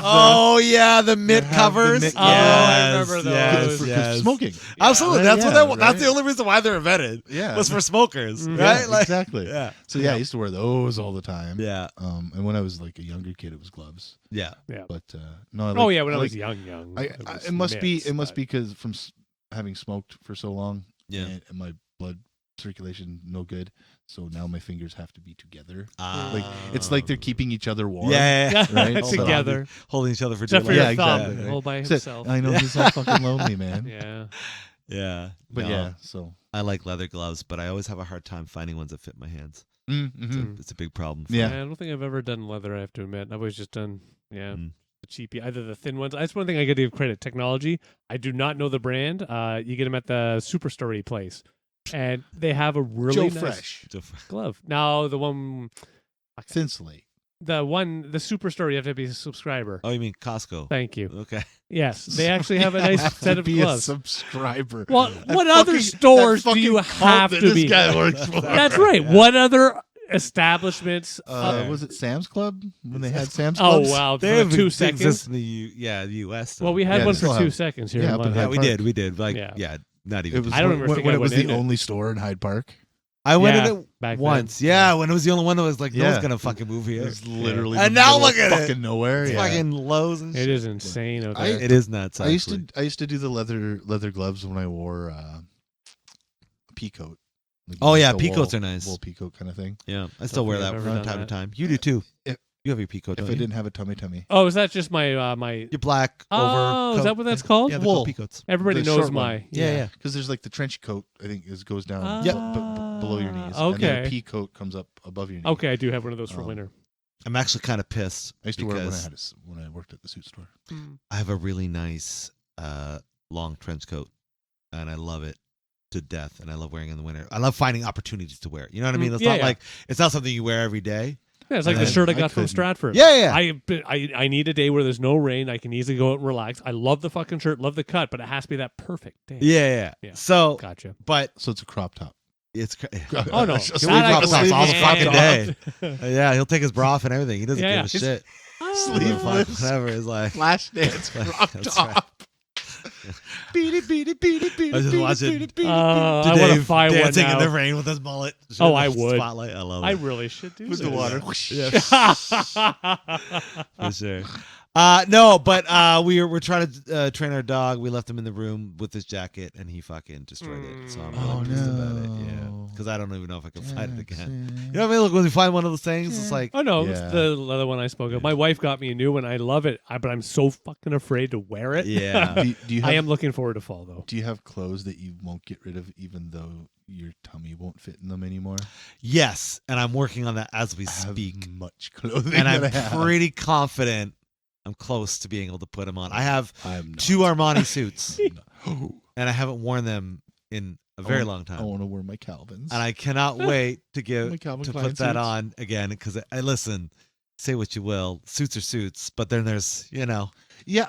Oh yeah, the mitt have the covers. mitt- Oh, I remember those. Yes, for yes. smoking. Absolutely, Right, that's what yeah, that's right. the only reason why they're invented. Yeah, Was for smokers, Mhm. right? yeah, Like, exactly. yeah, So yeah, I used to wear those all the time. yeah, And when I was like a younger kid, it was gloves. yeah. But no, I Oh like- yeah, when I like- was young. was it must be mitts, it must but- be because from having smoked for so long, Yeah. and my blood circulation no good, so now my fingers have to be together. Like It's like they're keeping each other warm. yeah, Right? together. holding each other for Except for dear your life. thumb, exactly, right. all by So, himself. I know he's all fucking lonely, man. Yeah. Yeah, But no, yeah, so I like leather gloves, but I always have a hard time finding ones that fit my hands. mm-hmm. It's a big problem. For Yeah. me. I don't think I've ever done leather. I have to admit, I've always just done Mm. the cheapy, either the thin ones. That's one thing I got to give credit. Technology. I do not know the brand. You get them at the Superstory place, and they have a really Joe nice Fresh, glove. Now the one, Thin Slate. the Superstory, you have to be a subscriber. Oh, you mean Costco? Thank you. Okay. Yes, they actually have a You nice have set to of be gloves. a subscriber. Well, That what other fucking- stores that do you fucking cult have that to this be? guy works for. That's right. What other establishments? Was it Sam's Club when they had Sam's Oh Clubs? wow, They for have 2 exist seconds. in the the U.S. though. Well, we had Yeah, one they for still 2 have- seconds here. Yeah, in up in London. yeah, Hyde we Park. did. We did. Like, Yeah. yeah, not even. It was I don't when, even think when I it was went in the it. only store in Hyde Park. I went Yeah, in it back then. once. Yeah, when it was the only one that was like, no Yeah. one's gonna fucking move It here. was literally And the now middle look of at it. fucking nowhere. It's Yeah. fucking Lowe's and It shit. is insane out there. It is nuts. I used Actually. to do the leather gloves when I wore a pea coat. Like, Oh yeah, the peacoats wool- are nice. Wool pea coat kind of thing. Yeah, I still wear think that I've from ever time done to that. time. You do too. If- You have your peacoat, If don't I you? didn't have a tummy, Oh, is that just my my? Your black Oh, over. is that what that's called? Yeah, they're Wool. called peacoats. Everybody the knows short one. my. Yeah, yeah. because there's like the trench coat. I think goes down Ah, below your knees. And then okay. the pea coat comes up above your knees. Okay, I do have one of those for Um, winter. I'm actually kind of pissed I used to wear it because when I worked at the suit store. I have a really nice long trench coat, and I love it. to death, and I love wearing it in the winter. I love finding opportunities to wear it. You know what I mean? It's Yeah, not yeah. like it's not something you wear every day. Yeah, it's like the And shirt I I got from couldn't. Stratford. Yeah. I need a day where there's no rain. I can easily go out and relax. I love the fucking shirt, love the cut, but it has to be that perfect day. Yeah. Yeah. So, Gotcha. but So it's a crop top. it's Oh no, Just He'll That leave I crop can tops leave all the his fucking hand day. off. Yeah, he'll take his bra off and everything. He doesn't Yeah, give a yeah. shit. Sleeveless. Whatever. It's like Flash dance crop That's top. Beady, beady, beady, beady, I just beady, watch it. beady, beady, I want to Dave buy one dancing in the now. rain with his mullet. Oh, I would. Spotlight. I love it. I really should do with the this. water. For sure. No, but we're trying to train our dog. We left him in the room with his jacket, and he fucking destroyed it. So I'm really Oh, pissed about it. Yeah, no. because I don't even know if I can find it again. Jackson. You know what I mean? Look, when we find one of those things, it's like, Oh no, Yeah. it's the other one I spoke of. My wife got me a new one. I love it, but I'm so fucking afraid to wear it. yeah, Do you have, I am looking forward to fall though. Do you have clothes that you won't get rid of, even though your tummy won't fit in them anymore? yes, and I'm working on that as we I have speak, much clothing, and I'm that I have. pretty confident I'm close to being able to put them on. I have I'm not. 2 Armani suits, Oh, and I haven't worn them in a very long I time. want to wear my Calvins. And I cannot wait to My give Calvin to Klein put that suits. on again because I listen. Say what you will, suits are suits, but then there's Yeah,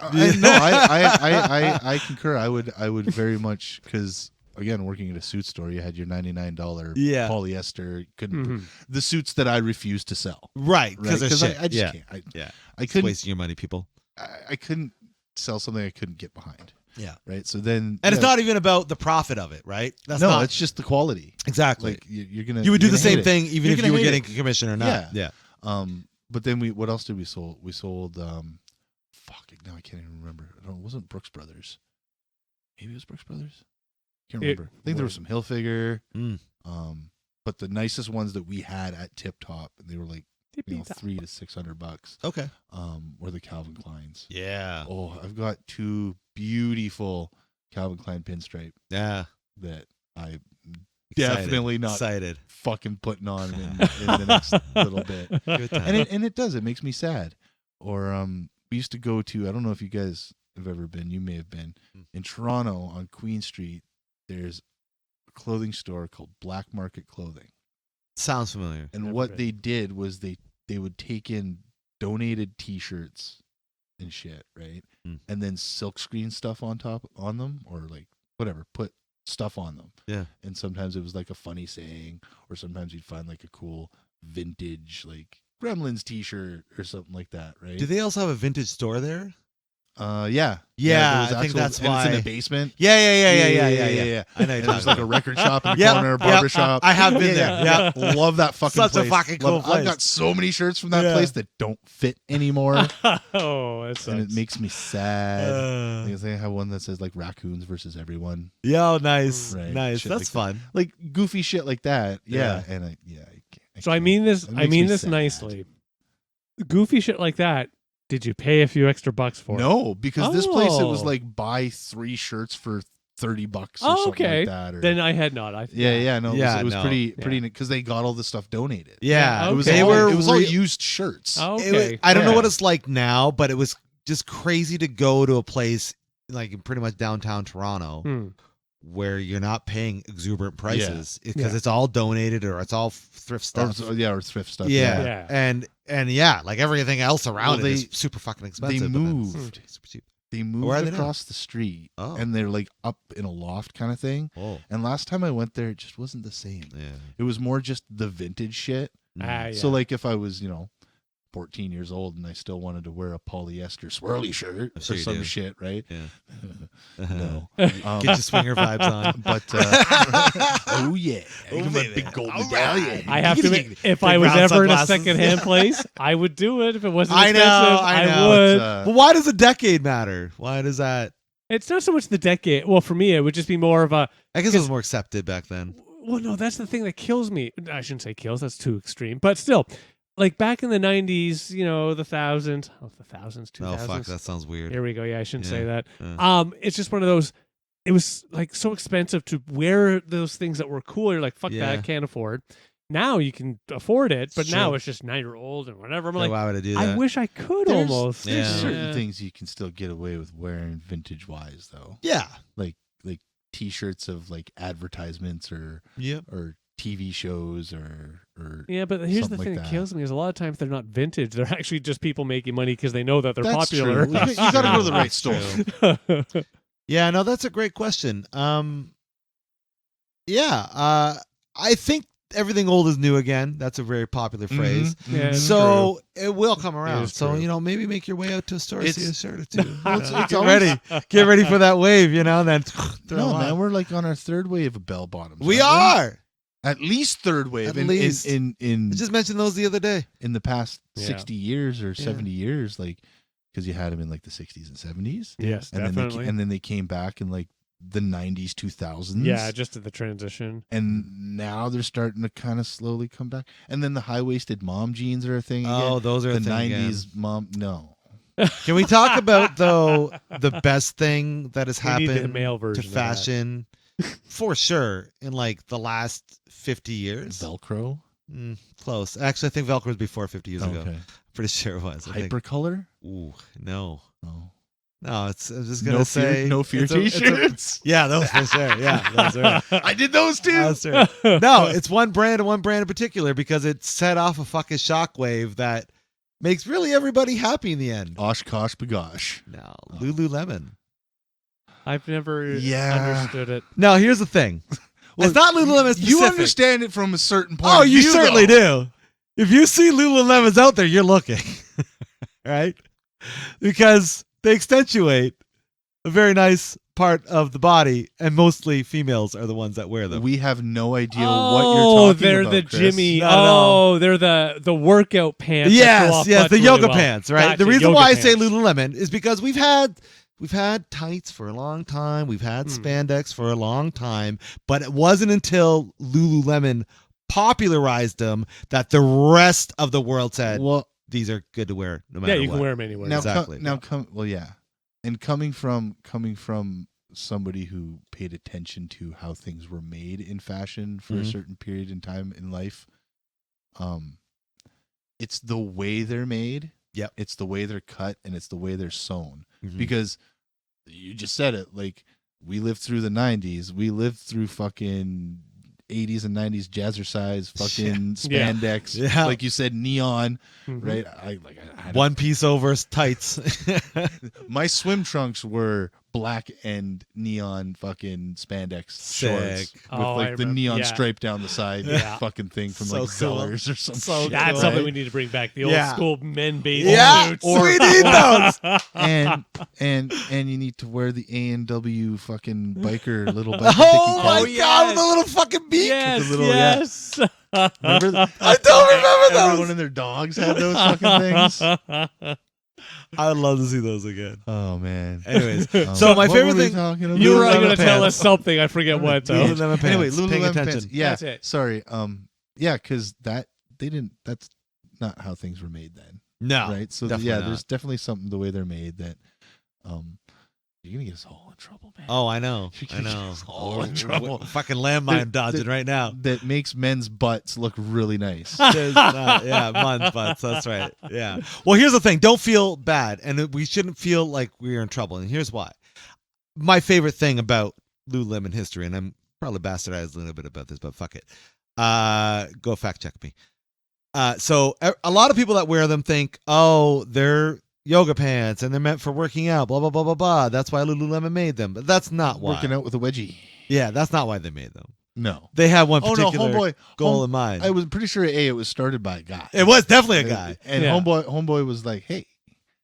I concur. I would very much, because again, working at a suit store, you had your $99 Yeah. polyester. Couldn't Mhm. the suits that I refuse to sell, right right? because Because shit. I just yeah, can't. yeah, I it's couldn't. wasting your money, people. I couldn't sell something I couldn't get behind. Yeah, Right. So then, and it's yeah, not even about the profit of it, right? That's no, not it's just the quality. exactly. Like you're gonna. You would do you're the gonna same hate it. thing even You're if gonna you were hate getting it. a commission or not. Yeah. But then what else did we sold? We sold. Fuck. Now I can't even remember. It wasn't Brooks Brothers. Maybe it was Brooks Brothers. Can't remember. I think there was some Hilfiger. Mm. But the nicest ones that we had at Tip Top, and they were like Tippy-top. $300 to $600. Okay. Were the Calvin Kleins. Yeah. Oh, I've got 2 beautiful Calvin Klein pinstripe Yeah. that I Excited. definitely not Excited. fucking putting on in the next little bit. Good time. And it does. It makes me sad. Or we used to go to, I don't know if you guys have ever been. You may have been in Toronto on Queen Street. There's a clothing store called Black Market Clothing. Sounds familiar. And Never what been. they did was they would take in donated T-shirts and shit, right? Mm. And then silk screen stuff on them, or like whatever, put stuff on them. Yeah. And sometimes it was like a funny saying, or sometimes you'd find like a cool vintage like Gremlins T-shirt or something like that, right? Do they also have a vintage store there? Yeah. Yeah, there was I think that's and it's in why. the basement. Yeah. Yeah. I know. And there's like a record shop in the Yep, corner, yep, barber shop. I have been there. Yeah. Love that fucking Such a place. fucking cool I've place. got so many shirts from that Yeah. place that don't fit anymore. Oh, that And it sucks. makes me sad. Because they have one that says like raccoons versus everyone. Yo, nice. Right. Nice. Shit That's like fun. Like goofy shit like that. Yeah. Yeah. And I So I can't. mean this. It I makes mean me this sad. nicely. Goofy shit like that. Did you pay a few extra bucks for it? No, because this place it was Oh. like buy 3 shirts for $30 or Oh, something okay. like that. Or, Then I had not. no, Yeah, it was no. pretty Yeah. because they got all the stuff donated. Yeah. Yeah, It was okay. all, They were it was all real- used shirts. Oh, It was- okay. I don't know Yeah. what it's like now, but it was just crazy to go to a place like in pretty much downtown Toronto Hmm. where you're not paying exuberant prices because Yeah. it's all donated or it's all thrift stuff. Or thrift stuff. yeah. Yeah. And yeah, like everything else around Well, it is they- super fucking They expensive. but then it's moved. super cheap. They Where are moved they now? across the street, Oh. and they're like up in a loft kind of thing. Oh, And last time I went there, it just wasn't the same. yeah. It was more just the vintage shit. Ah, yeah. So like if I was 14 years old and I still wanted to wear a polyester swirly shirt I'm sure or you some do. shit, right? Yeah. No. Get your swinger vibes on. But oh yeah, Oh, give him a baby. big gold All medallion. I have to. If I Big was round ever in a sunglasses. secondhand place, I would do it. If it wasn't I know, expensive, I know. I would. But why does a decade matter? Why does that? It's not so much the decade. Well, for me, it would just be more of a. I guess it was more accepted back then. Well, no, that's the thing that kills me. I shouldn't say kills. That's too extreme. But still, like back in the 90s, the thousands, 2000s. Oh fuck, that sounds weird. Here we go. Yeah, I shouldn't say Yeah. that. It's just one of those. It was like so expensive to wear those things that were cool. You're like, fuck that, Yeah. I can't afford. Now you can afford it, but It's now true. it's just 9-year-old and whatever. I'm Like, like, why would I do that? I wish I could There's almost. There's Yeah. certain things you can still get away with wearing vintage wise though. Yeah. Like T-shirts of like advertisements or Yep. or TV shows or Yeah, but here's the something thing like that that. kills me is a lot of times they're not vintage. They're actually just people making money because they know that they're That's popular. true. You got to go to the right That's store. true. Yeah, no, that's a great question. I think everything old is new again. That's a very popular phrase. Mhm, Yeah, mhm. it's So it will come around. is So true. maybe make your way out to a store, see a It's- shirt or two. Well, it's Get always- ready, get ready for that wave. Then throw No, 'em on. man, we're like on our third wave of bell bottoms. We aren't are. at least third wave. At in, least. in I just mentioned those the other day. in the past Yeah. 60 years or Yeah. 70 years, like because you had them in like the 60s and 70s, Yes, and definitely. then they came back in like the 90s, 2000s. Yeah, just at the transition. And now they're starting to kind of slowly come back. And then the high-waisted mom jeans are a thing again. Oh, those are the a thing 90s again. mom. No. Can we talk about though the best thing that has We need the happened male to version of that. fashion for sure in like the last 50 years? Velcro. Close. Actually, I think Velcro was before 50 years ago. Okay. Pretty sure it was. I think. Hypercolor. Ooh, no. No. No, I'm just gonna say No fear it's a- t-shirts. Yeah, those for sure. Yeah, those are. I did those too. That's right. No, it's one brand and one brand in particular because it set off a fucking shockwave that makes really everybody happy in the end. Oshkosh bagosh. No, Lululemon. I've never Yeah. understood it. No, here's the thing. Well, it's not Lululemon specific. You understand it from a certain point. Oh, of you view, certainly though. do. If you see Lululemons out there, you're looking, right? Because they accentuate a very nice part of the body, and mostly females are the ones that wear them. We have no idea Oh, what you're talking they're about. the Chris. Jimmy. Not at all. Oh, they're the workout pants. that go Yes, off yes, butt the really yoga well. pants, right? Gotcha, The reason yoga why I say pants. Lululemon is because we've had tights for a long time, we've had spandex for a long time, but it wasn't until Lululemon popularized them that the rest of the world said Well, these are good to wear no matter Yeah, you what. can wear them anywhere. now, Exactly. well, yeah, and coming from somebody who paid attention to how things were made in fashion for a Mhm. certain period in time in life, it's the way they're made. Yep. It's the way they're cut, and it's the way they're sewn. Mhm. Because you just said it, like we lived through the 90s, we lived through fucking 80s and 90s jazzercise fucking Yeah. spandex, Yeah. like you said, neon, Mhm. right? I had One piece over tights. my swim trunks were black and neon fucking spandex shorts Sick. with Oh, I like the remember- neon yeah. stripe down the side Yeah. fucking thing from So like cool. Zellers or some So shit. That's cool. something we need to bring back. The old Yeah. school men bathing Yeah, suits. we need those. and you need to wear the A&W fucking biker little biker Oh dicky my cap. Oh, god, with yes. the little fucking beak. Yes, the little- yeah. yes. Remember? I don't remember Everyone those. and their dogs had those fucking things. I would love to see those again. Oh man. Anyways, so my what favorite were we thing- talking about? You were Lululemon going to tell pants. us something. I forget what, though. Lululemon pants. Anyway, Paying Lululemon attention. pants. Yeah, That's it. sorry. Yeah, because that's not how things were made then, No, right? So definitely yeah, not. there's definitely something the way they're made that, you're gonna get us all in trouble, man. Oh, I know. You I can know. get us all in trouble. Fucking landmine dodging right now. That makes men's butts look really nice. Yeah, month butts. That's right. Yeah. Well, here's the thing. Don't feel bad, and we shouldn't feel like we're in trouble. And here's why. My favorite thing about Lululemon history, and I'm probably bastardized a little bit about this, but fuck it. Go fact check me. So a lot of people that wear them think, oh, they're yoga pants and they're meant for working out, blah, blah, blah, blah, blah. That's why Lululemon made them. But that's not why. Working out with a wedgie. Yeah, that's not why they made them. No. They had one Oh no, particular goal in mind. I was pretty sure it was started by a guy. It was definitely a guy. And Yeah. homeboy was like, "Hey,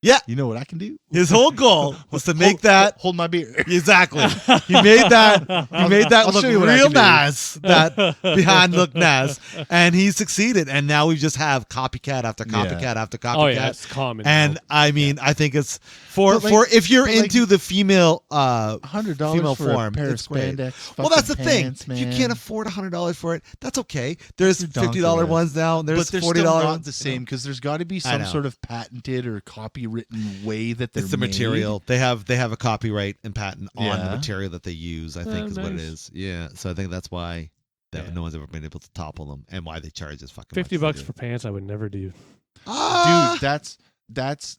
Yeah. you know what I can do? His whole goal was to make that hold my beer." exactly. He made that. He made that I'll look show you what I real can do. nice. That behind looked nice, and he succeeded. And now we just have copycat after copycat after copycat. Oh, yeah, it's common. And now. I mean, I think it's for But like- for if you're but like- into the female $100 female for form, a pair it's of great. spandex. Well, that's the fucking thing. pants, If you man. can't afford $100 for it, that's okay. There's You're $50 donkered. ones now. There's but they're $40 still not ones. the same because there's got to be I some know. sort of patented or copywritten way that they're It's the made. material. They have a copyright and patent on the Yeah. material that they use, I think Oh, is what it nice. is. Yeah. So I think that's why Yeah. no one's ever been able to topple them and why they charge as fucking $50 much for pants, I would never do. Ah! Dude, that's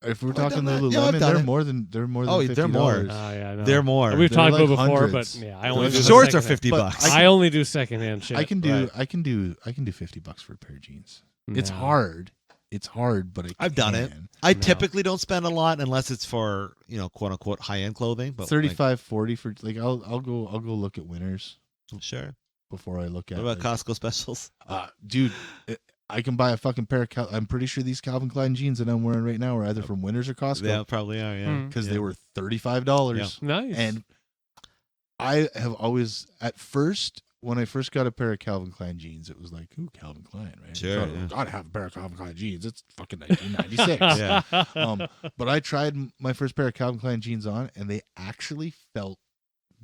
If we're Have I talking done that? Lululemon, Yeah, I've done they're it. more than Oh, $50. they're more. Yeah, I know. They're more. We've They're talked like about it before, hundreds. but yeah, I only Like do Shorts are secondhand. $50. I only do secondhand shit. I can do Right. I can do $50 for a pair of jeans. It's No. hard. It's hard, but I've done it. can. I No. typically don't spend a lot unless it's for quote unquote high end clothing. But 35, 40 for like I'll go look at winners sure. before I look at. What about like, Costco specials? dude? I can buy a fucking pair of. I'm pretty sure these Calvin Klein jeans that I'm wearing right now are either from Winners or Yeah, Costco probably are. Yeah, because yeah. they were $35. Nice. And I have always, at first, when I first got a pair of Calvin Klein jeans, it was like, ooh, Calvin Klein, right? Sure, So, yeah. gotta have a pair of Calvin Klein jeans. It's fucking 1996. Yeah. But I tried my first pair of Calvin Klein jeans on, and they actually felt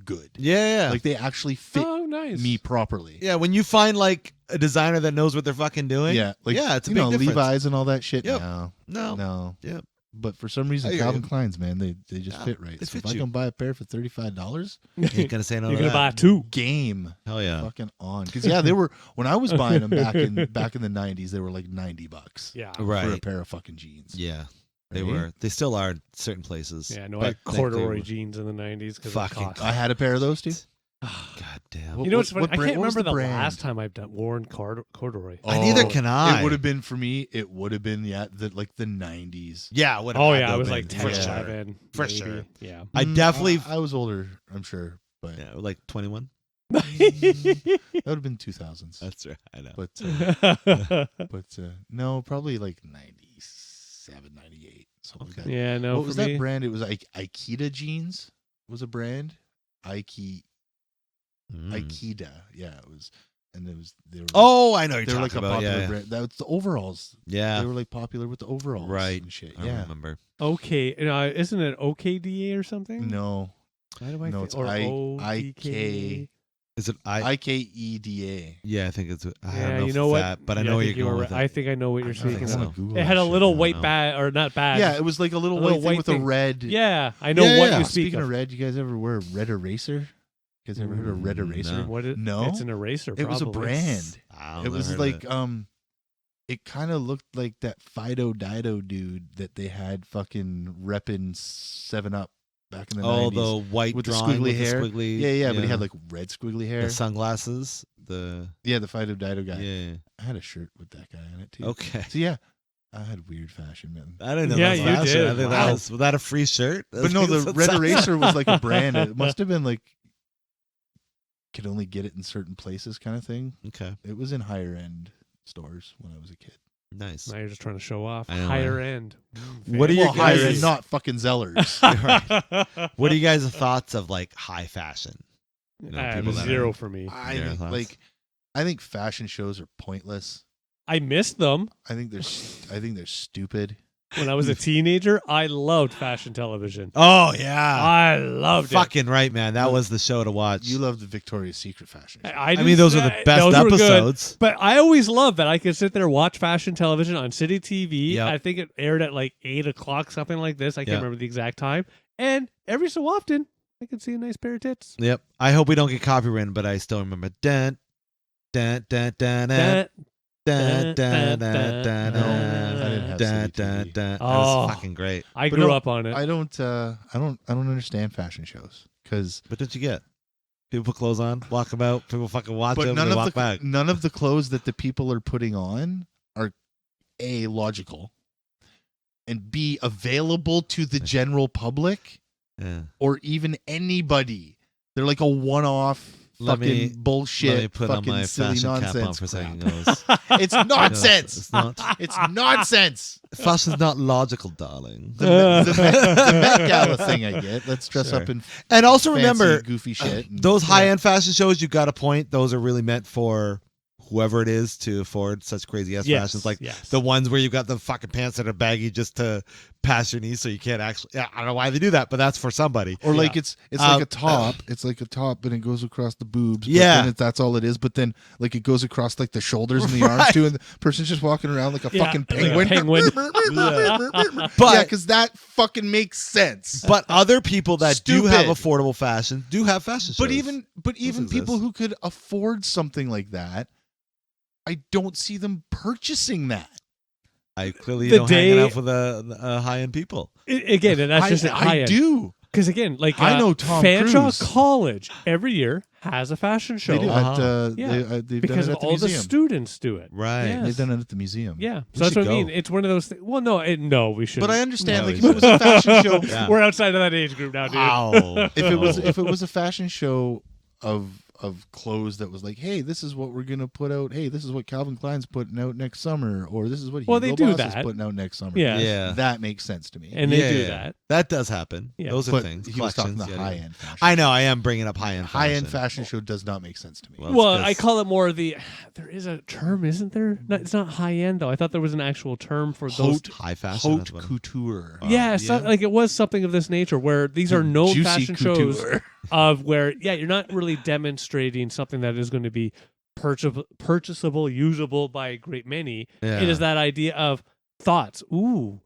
good. Yeah. Like they actually fit Oh, nice. me properly. Yeah, when you find like a designer that knows what they're fucking doing. Yeah, like it's a you big know difference. Levi's and all that shit. Yep. No. No. Yep. But for some reason, I hear Calvin you. Klein's, man, they just Yeah, fit right. they So if fit I you. can buy a pair for $35, Ain't gonna say no. You're to gonna that. buy two. game Hell yeah. fucking on. Because they were when I was buying them back in the '90s, they were like $90 Yeah. for a Right. pair of fucking jeans. Yeah. They Right? were. They still are in certain places. Yeah, no, But I had like they corduroy were- jeans in the 90s because Fucking I had a pair of those too. God damn. What- You know what's funny? what I brand- can't what was remember the the brand? last time I've worn corduroy. Neither can I. It would have been for me. It would have been the 90s. Yeah. What? Oh yeah, I was like for 10, sure. 11, For maybe. sure. Yeah. I definitely. I was older, I'm sure, but Yeah, like 21. that would have been 2000s. That's right. I know. But no, probably like 97, 98. Something like that. yeah, no. What was for that me, brand? It was like Aikida jeans. Was a brand. Mm. Aikida. Yeah, it was, and it was. They were. Oh, I know what they you're were like talking a about. popular Yeah. brand. That's the overalls. Yeah. They were like popular with the overalls, Right. And shit. I Yeah. remember. okay, isn't it OKDA or something? No, Why do I no, think, it's or IK. Is it IKEDA. Yeah, I think it's. I Yeah, don't know you if know it's what? that, but I Yeah, know where think you're you going were with right. I it. think I know what you're I think speaking so. of. Google It had that a shit. little I white don't know. badge, or not badge. Yeah, it was like a little little white thing white with thing. a red. Yeah, I know Yeah, what yeah. you speak Speaking of. of red, you guys ever wear a red eraser? You guys ever heard of red No. eraser? What it, No? It's an eraser. It was a probably. brand. I've It never was heard of like it. it kind of looked like that Fido Dido dude that they had fucking repping 7-Up back in the 90s. the white with the drawing squiggly with hair. The squiggly, Yeah, but he had like red squiggly hair. the sunglasses. The The Fido Dido guy. yeah. I had a shirt with that guy on it too. Okay. So yeah, I had weird fashion, man. I didn't know Yeah, that was you fashion. did. I think Wow. was that a free shirt? But no, the red eraser was like a brand. It must have been like could only get it in certain places, kind of thing. Okay, It was in higher end stores when I was a kid. nice. Now you're just trying to show off. I know, Higher man. end. What are your Well, higher guys- end, not fucking Zellers. What are you guys' thoughts of like high fashion? You know, people that Zero are- for me. I Your think, thoughts? I think fashion shows are pointless. I missed them I think they're stupid. when I was a teenager. I loved fashion television. Oh yeah, I loved it. fucking right, man. That was the show to watch. You love the Victoria's Secret fashion show. I mean, those are the best those were good. episodes. But I always loved that I could sit there and watch fashion television on City TV. Yep. I think it aired at like 8 o'clock, something like this. I can't Yep. remember the exact time. And every so often, I could see a nice pair of tits. Yep. I hope we don't get copyrighted, but I still remember. Dun, dun, dun, dun, dun, dun, dun, dun, dun, No, I didn't have dun, City dun, TV. dun. That Oh. was fucking great. I But grew no, up on it. I don't understand fashion shows because But don't you get? People put clothes on, walk about. People fucking watch them, none and of walk back. none of the clothes that the people are putting on are A, logical, and B, available to the general public Yeah. or even anybody. They're like a one-off Let me- bullshit. Let me put on fucking my silly fashion nonsense cap on for a second. crap. Guys. It's nonsense. It's not. It's nonsense. Fashion's not logical, darling. The Met Gala thing I get. Let's dress Sure. up in And also fancy, remember, goofy shit. and- those high-end fashion shows, you got a point. Those are really meant for whoever it is to afford such crazy ass fashions, like yes. the ones where you got the fucking pants that are baggy just to pass your knees, so you can't actually. Yeah, I don't know why they do that, but that's for somebody. Or like Yeah. it's like a top. It's like a top, but it goes across the boobs. But Yeah. then that's all it is. But then like it goes across like the shoulders and the arms Right. too, and the person's just walking around like a Yeah, fucking like a penguin. penguin. But- yeah, because that fucking makes sense. But other people that do have Stupid. affordable fashion do have fashion shows. But even exist. people who could afford something like that, I don't see them purchasing that. I clearly The don't hang day- out with high-end people. Again, and that's just high I end. do. Because again, like I know Tom Fanshawe Cruise. College every year has a fashion show. They do. Uh-huh. They've Because done it of at the all the museum. students do it. Right. Yes. They've done it at the museum. Yeah, We so that's should what I mean. go. It's one of those things. Well, no, we shouldn't. But I understand, No, like, we if it was a fashion show, Yeah. We're outside of that age group now, dude. Wow. if it was a fashion show of clothes that was like, hey, this is what we're gonna put out. Hey, this is what Calvin Klein's putting out next summer, or this is what Well, Hugo they do Boss is that. putting out next summer. Yeah. Yeah. that makes sense to me. And they do Yeah. that. That does happen. Yeah. Those are but things. he was talking the collections, high yeah. end fashion. I know. I am bringing up high-end fashion. High end fashion show does not make sense to me. Well, Well, it's I 'cause- call it more the. There is a term, isn't there? No, it's not high end though. I thought there was an actual term for those. Haute, high fashion. haute that's what- couture. Yeah, yeah. like it was something of this nature where these are known Juicy fashion couture. shows of where you're not really demonstrating something that is going to be purchasable, usable by a great many. Yeah. It is that idea of thoughts. Ooh,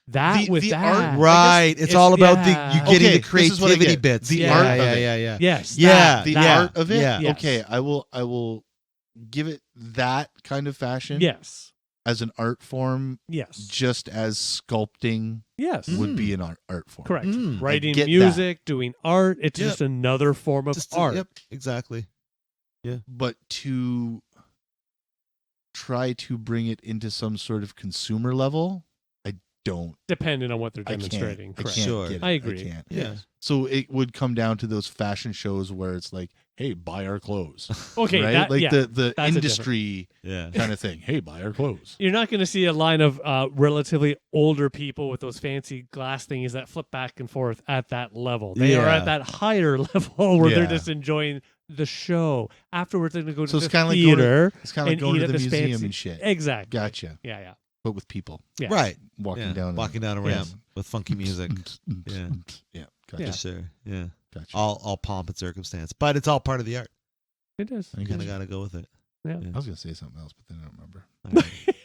that with the that, art- I guess Right. It's all about yeah. you getting Okay, the this is what I creativity get. bits. The yeah, art yeah, of it. yeah. Yes, Yeah. The that, art of it. Yeah. Yes. Okay, I will give it that kind of fashion Yes, as an art form, yes, just as sculpting yes. would be an art form. Correct. Mm. Writing get that. music, doing art. It's Yep. just another form of Just art. Yep. Exactly. But to try to bring it into some sort of consumer level, I don't. Depending on what they're I can't. demonstrating. I Correct. can't Sure. get it. I agree. I can't. Yeah. So it would come down to those fashion shows where it's like, hey, buy our clothes. Okay, right? that, Like yeah. the that's a industry Yeah. kind of thing. Hey, buy our clothes. You're not going to see a line of relatively older people with those fancy glass thingies that flip back and forth at that level. They are Yeah. at that higher level where they're Yeah. just enjoying the show. Afterwards, they're going to go to So it's the kinda like going to- theater. It's kind of like and going eat to at the this museum fancy- and shit. Exactly. Gotcha. Yeah. But with people Yes. Right. walking Yeah. down Walking down a Yes. ramp with funky music. Yeah. Yeah. For Gotcha. sure. Yeah. Gotcha. All pomp and circumstance, but it's all part of the art. It is. I You kind gotcha. of got to go with it. Yeah. I was going to say something else, but then I don't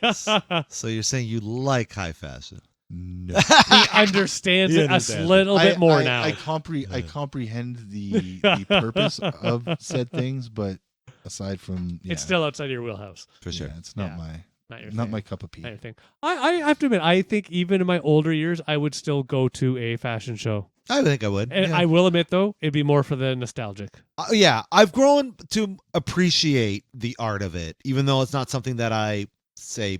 remember. So you're saying you like high fashion? No. He understands He it understands a little bit more now. I comprehend the purpose of said things, but aside from It's still outside your wheelhouse. For sure. yeah, it's not Yeah. my Not your not thing. my cup of tea. Not your thing. I have to admit, I think even in my older years, I would still go to a fashion show. I think I would. And Yeah. I will admit, though, it'd be more for the nostalgic. Yeah, I've grown to appreciate the art of it, even though it's not something that I say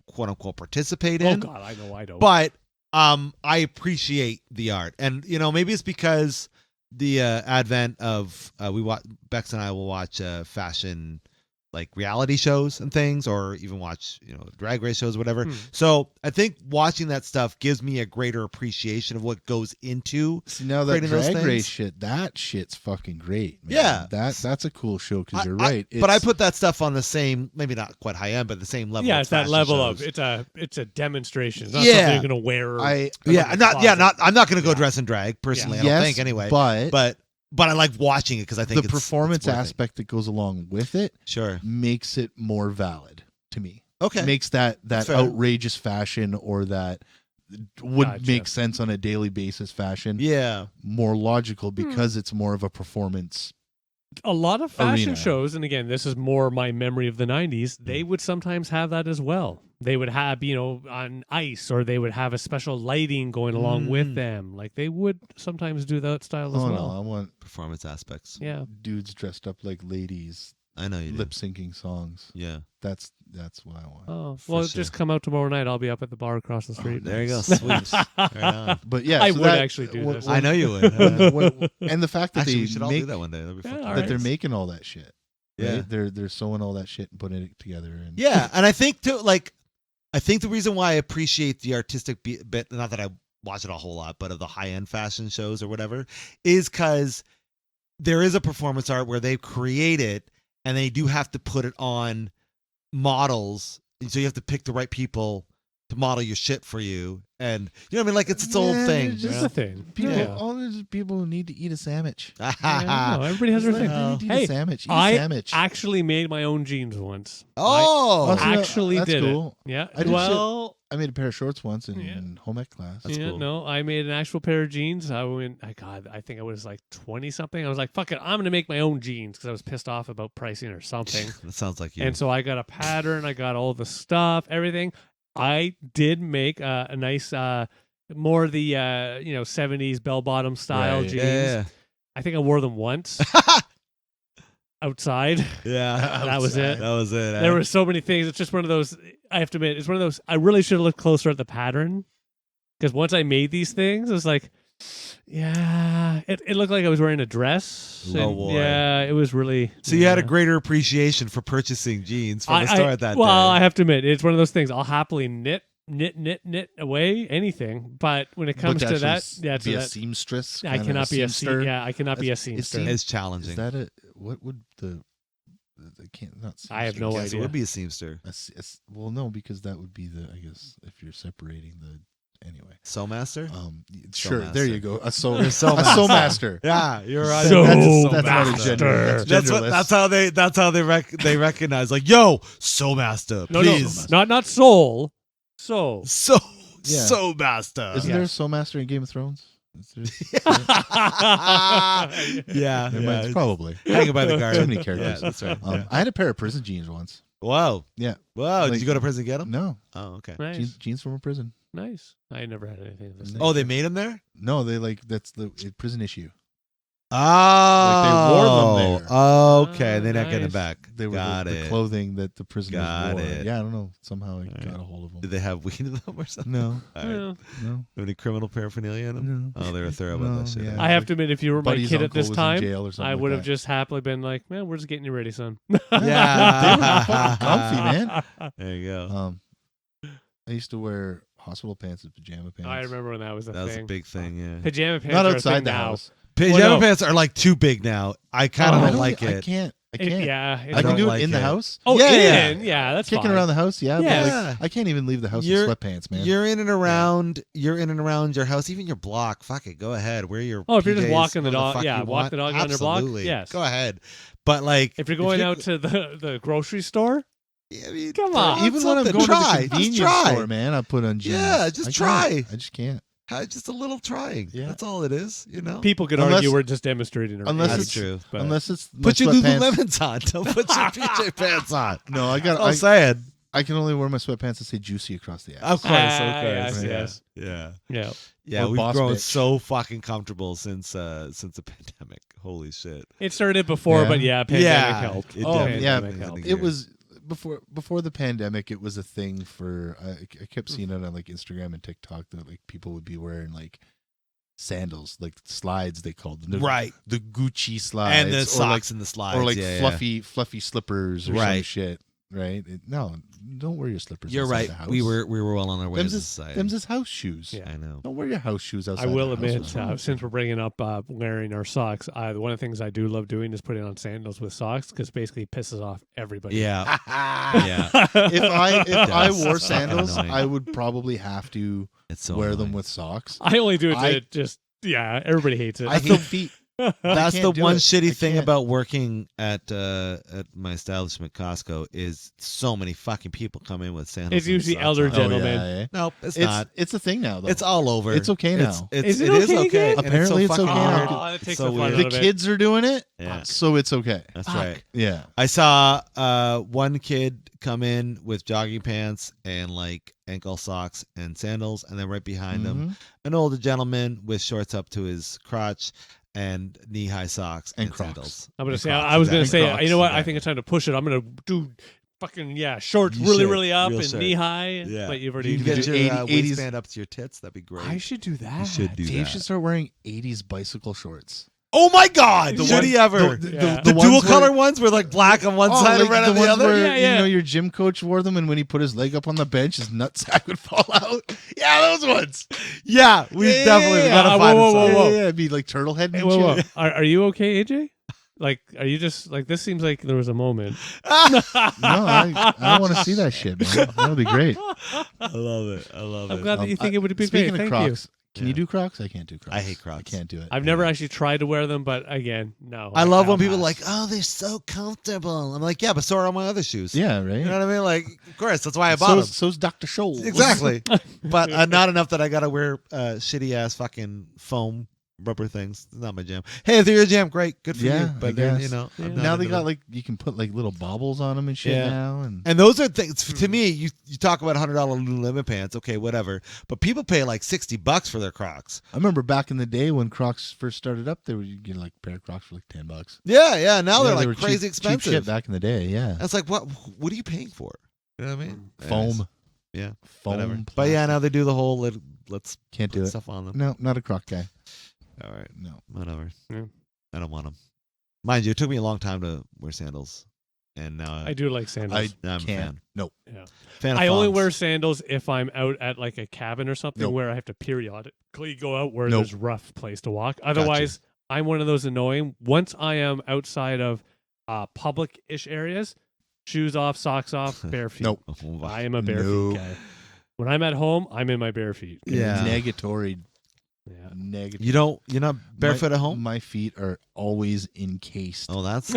quote unquote participate Oh in. God, I know I don't. But I appreciate the art, and maybe it's because the advent of Bex and I will watch fashion like reality shows and things, or even watch drag race shows, whatever. So I think watching that stuff gives me a greater appreciation of what goes into. See, now that creating those drag race things. shit, that shit's fucking great. Man. Yeah. that's a cool show because you're right. But I put that stuff on the same, maybe not quite high end, but the same level. yeah, as it's that fashion level shows. of it's a demonstration. It's not Yeah. something you're gonna wear. I from your closet. I'm not going to go Yeah. dress and drag personally. I yes, don't think anyway. but I like watching it because I think the performance it's worth it. aspect that goes along with it Sure. makes it more valid to me. Okay. Makes that fair. outrageous fashion or that would Gotcha. make sense on a daily basis fashion Yeah. more logical because it's more of a performance. A lot of fashion Arena. shows, and again, this is more my memory of the '90s. They would sometimes have that as well. They would have, on ice, or they would have a special lighting going along with them. Like they would sometimes do that style as Oh no, well. I want Performance aspects. Yeah. dudes dressed up like ladies I know you do. lip syncing songs. Yeah. That's what I want. Oh, For well, sure. just come out tomorrow night. I'll be up at the bar across the street. There you go. Sweet. Right on. But yeah, I so would that- actually do when- this. I know you would. and the fact that Actually, they we should all make do that one day. That'd be Yeah, fun. all that they're right. making all that shit. Yeah. Right? They're sewing all that shit and putting it together. And Yeah, and I think too, I think the reason why I appreciate the artistic bit, not that I watch it a whole lot, but of the high-end fashion shows or whatever, is because there is a performance art where they create it, and they do have to put it on models, and so you have to pick the right people to model your shit for you, and you know what I mean, like it's its own Yeah, thing. it's Just you know? a thing. people, Yeah. all these people who need to eat a sandwich. Yeah, no, everybody has their Just thing. let them eat Hey, a sandwich. Eat I a sandwich. actually made my own jeans once. Oh, so actually that's did it. cool. Yeah. I did Well, I made a pair of shorts once in Yeah. home ec class. That's yeah, cool. no, I made an actual pair of jeans. I think I was like 20 something. I was like, fuck it, I'm gonna make my own jeans because I was pissed off about pricing or something. that sounds like you. And so I got a pattern, I got all the stuff, everything. I did make a nice, more the 70s bell bottom style Right. jeans. Yeah. I think I wore them once outside. Yeah. That was it. That was it. There were so many things. It's just one of those. I have to admit, it's one of those. I really should have looked closer at the pattern, because once I made these things, it was like, yeah, it looked like I was wearing a dress. Oh, and boy. Yeah, it was really. So you had a greater appreciation for purchasing jeans from the store at that well, day. I have to admit, it's one of those things. I'll happily knit away anything, but when it comes to that, be a seamstress. I cannot be a seamster. I cannot be a seamster. It's challenging. Is that a what would the can't not? I have seamster. no Yes, idea. It would be a seamster. Well, no, because that would be the I guess if you're separating the anyway. Sew master? Sure, master. there you go. A sew You're sew a sew master. master. Yeah, you're right. Sew That's not a master. gender. That's how they recognize, like, yo, sew master, please. No, not soul. So Yeah. Sew master. Isn't there a sew master in Game of Thrones? Yeah, It's probably hanging by the garden. too many characters. Yeah, that's right. Yeah. I had a pair of prison jeans once. Whoa. Yeah. Whoa. Did Like- you go to prison and get them? No, Oh, okay. nice, jeans from a prison. nice. I never had anything of this. Oh, they made them there? No, that's the prison issue. Oh. they wore them there. Okay. They're not getting nice. it back. They were Got the it. clothing that the prisoners Got wore. it. Yeah, I don't know. Somehow I right. got a hold of them. Did they have weed in them or something? No, All right. Well, no, Any criminal paraphernalia in them? no. Oh, they were thorough about No, that shit. yeah. I have to admit, if you were my Buddy's kid at uncle this was in time, jail or something I like would have that. just happily been like, man, we're just getting you ready, son. Yeah. They were fucking comfy, man. There you go. I used to wear hospital pants and pajama pants. I remember when that was a That was thing. a big thing, yeah. Pajama pants Not are a outside thing the now. house. Pajama Well, no. pants are like too big now. I kind of Oh, don't like I it. can't. I It- can't. yeah, I can don't do like it in the it. house. Oh, Yeah, yeah, that's Kicking fine. around the house, yeah. Yeah. But like, I can't even leave the house in You're- sweatpants, man. You're in and around. You're in and around your house, even your block. Fuck it, go ahead. Wear your. Oh, if you're just PJs, walking the whatever dog, fuck yeah, you walk want. the dog around your block, Absolutely. yes. Go ahead. But like, If you're going out to the grocery store, I mean, Come try on. Even when I'm something. going try. to the Just convenience try. store, man, I put on jeans. Yeah, just I try. can't. I just can't. Just a little trying. Yeah. That's all it is. You know. people could Unless- argue we're just demonstrating. our unless age, That's it's true. but- Unless it's my Put your sweatpants. Lululemons on. Don't put your PJ pants on. No, I That's got. all I'm saying. I can only wear my sweatpants that say juicy across the ass. Of course. Of yes, course. yes. Yeah. yeah. Yeah. Or We've boss grown bitch. so fucking comfortable since the pandemic. Holy shit. It started before, Yeah. but yeah, pandemic Yeah, helped. it Oh, definitely yeah. is. helped. It was before the pandemic. It was a thing for. I kept seeing it on like Instagram and TikTok that like people would be wearing like sandals, like slides they called them. Right. The Gucci slides And the or socks like, and the slides. or like yeah, fluffy slippers or some Right. shit. Right? No, don't wear your slippers. You're inside right. The house. We were well on our way Them's to is, society. them's is house shoes. Yeah. I know. Don't wear your house shoes outside. I will the house. admit, What's wrong with since you? we're bringing up wearing our socks, one of the things I do love doing is putting on sandals with socks because basically pisses off everybody. Yeah. Yeah. if I does. wore It's fucking sandals, annoying. I would probably have to It's so wear annoying. them with socks. I only do it to I- just everybody hates it. I hate feet. That's can't the do one it. shitty I thing can't. about working at my establishment, Costco, is so many fucking people come in with sandals. It's and usually socks elder on. gentlemen. yeah. Nope, it's It's not. it's a thing now though. It's all over. It's okay now. Is it It is okay okay. again? and Apparently it's it's so okay fucking now. weird. Oh, that takes So the fun weird. out the of it. kids are doing it, Yeah. so it's okay. That's Fuck. right. Yeah. I saw one kid come in with jogging pants and like ankle socks and sandals, and then right behind him, Mhm. an older gentleman with shorts up to his crotch and knee-high socks And and Crocs. sandals. I'm gonna And say. Crocs, I was gonna exactly. say. Crocs, You know what? I yeah. think it's time to push it. I'm gonna do fucking shorts You really, should. really up Real and short. knee high. Yeah, But you've already. you could get do your 80s waistband up to your tits. That'd be great. I should do that. You should do Dave that. should start wearing 80s bicycle shorts. Oh my God! The Should one- he ever? Yeah. The ones dual where- color ones were like black on one side like and red on the ones other. Where, Yeah, yeah. You know, your gym coach wore them, and when he put his leg up on the bench, his nutsack would fall out. Yeah, those ones. Yeah, we Yeah, definitely yeah, gotta yeah. find Whoa, whoa, some. whoa. Yeah, it'd be like turtle head. Hey, And whoa, shit. whoa. Are you okay, AJ? Like, are you just like this? Seems like there was a moment. No, I want to see that shit, man. That would be great. I love it. I love I'm it. glad that you think it would be Speaking great. of Thank Crocs, can you Yeah. do Crocs? I can't do Crocs. I hate Crocs. I can't do it. I've never actually tried to wear them, but again, no. I love when people are pass. like, "Oh, they're so comfortable." I'm like, "Yeah, but so are all my other shoes." Yeah, right. You know what I mean? Like, of course, that's why I bought them. So's Dr. Scholl. Exactly. But not enough that I gotta wear shitty ass fucking foam rubber things. It's not my jam. Hey, if they're your jam, great, good for Yeah, you. But I they're, guess. I'm Yeah. not Now they into got them. like you can put like little baubles on them and shit Yeah. now, and And those are things to me. You talk about $100 Lululemon pants, okay, whatever. But people pay like $60 for their Crocs. I remember back in the day when Crocs first started up, they were you get like a pair of Crocs for like $10. Yeah. Now they're they like were crazy cheap expensive. shit back in the day. Yeah, That's like what are you paying for? You know what I mean? foam. Anyways, yeah, Foam. whatever. Plastic. But yeah, now they do the whole let's Can't put do it. stuff on them. No, not a Croc guy. All right, No. whatever. Yeah. I don't want them. Mind you, it took me a long time to wear sandals, and now I do like sandals. now I'm a Can't. fan. Nope. Yeah. Fan of I only thongs. wear sandals if I'm out at like a cabin or something Nope. where I have to periodically go out where Nope. there's rough place to walk. Otherwise, I'm one of those annoying. Once I am outside of public-ish areas, shoes off, socks off, bare feet. Nope. I am a bare Nope. feet guy. When I'm at home, I'm in my bare feet. Yeah. Negatory. Yeah. Negative. You're not barefoot my, at home. My feet are always encased Oh, that's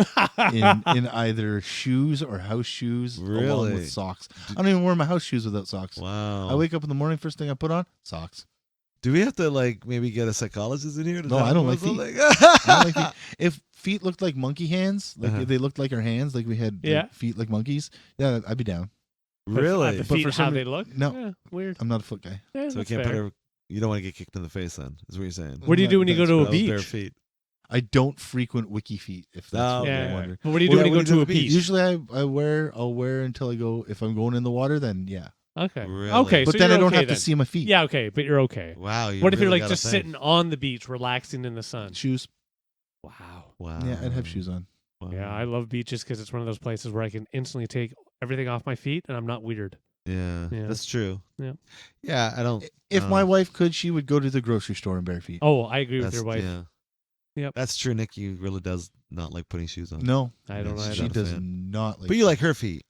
in either shoes or house shoes, along Really? with socks. I don't even wear my house shoes without socks. wow. I wake up in the morning, first thing I put on socks. Do we have to like maybe get a psychologist in here? To No, talk I don't about like feet. something? I don't like feet. If feet looked like monkey hands, like Uh-huh. if they looked like our hands, like we had like, Yeah. feet like monkeys, yeah, I'd be down. Really? The But feet, for how some they look? no. Yeah, weird. I'm not a foot guy. Yeah, So we that's can't fair. put you don't want to get kicked in the face then, is what you're saying. What do you do when you go to a That was bare beach? feet. I don't frequent wiki feet, if that's Oh, what Yeah, you're yeah. wondering. But what do you do Well, when you what go do you to do a at the beach? Usually I'll wear until I go, if I'm going in the water, then yeah. Okay. Really? Okay. But so then I you're don't okay have then. to see my feet. Yeah, okay, but you're okay. Wow. You What if you're really like gotta just think. sitting on the beach, relaxing in the sun? Shoes. Wow. Wow. Yeah, I'd have shoes on. Wow. Yeah, I love beaches because it's one of those places where I can instantly take everything off my feet and I'm not weird. Yeah, Yeah. that's true. Yeah. Yeah, I don't. If my wife could, she would go to the grocery store in bare feet. Oh, I agree with That's, your wife. Yeah. Yep. That's true. Nikki really does not like putting shoes on. No, I don't Yeah, know. she not a does fan. not like. But you like her feet.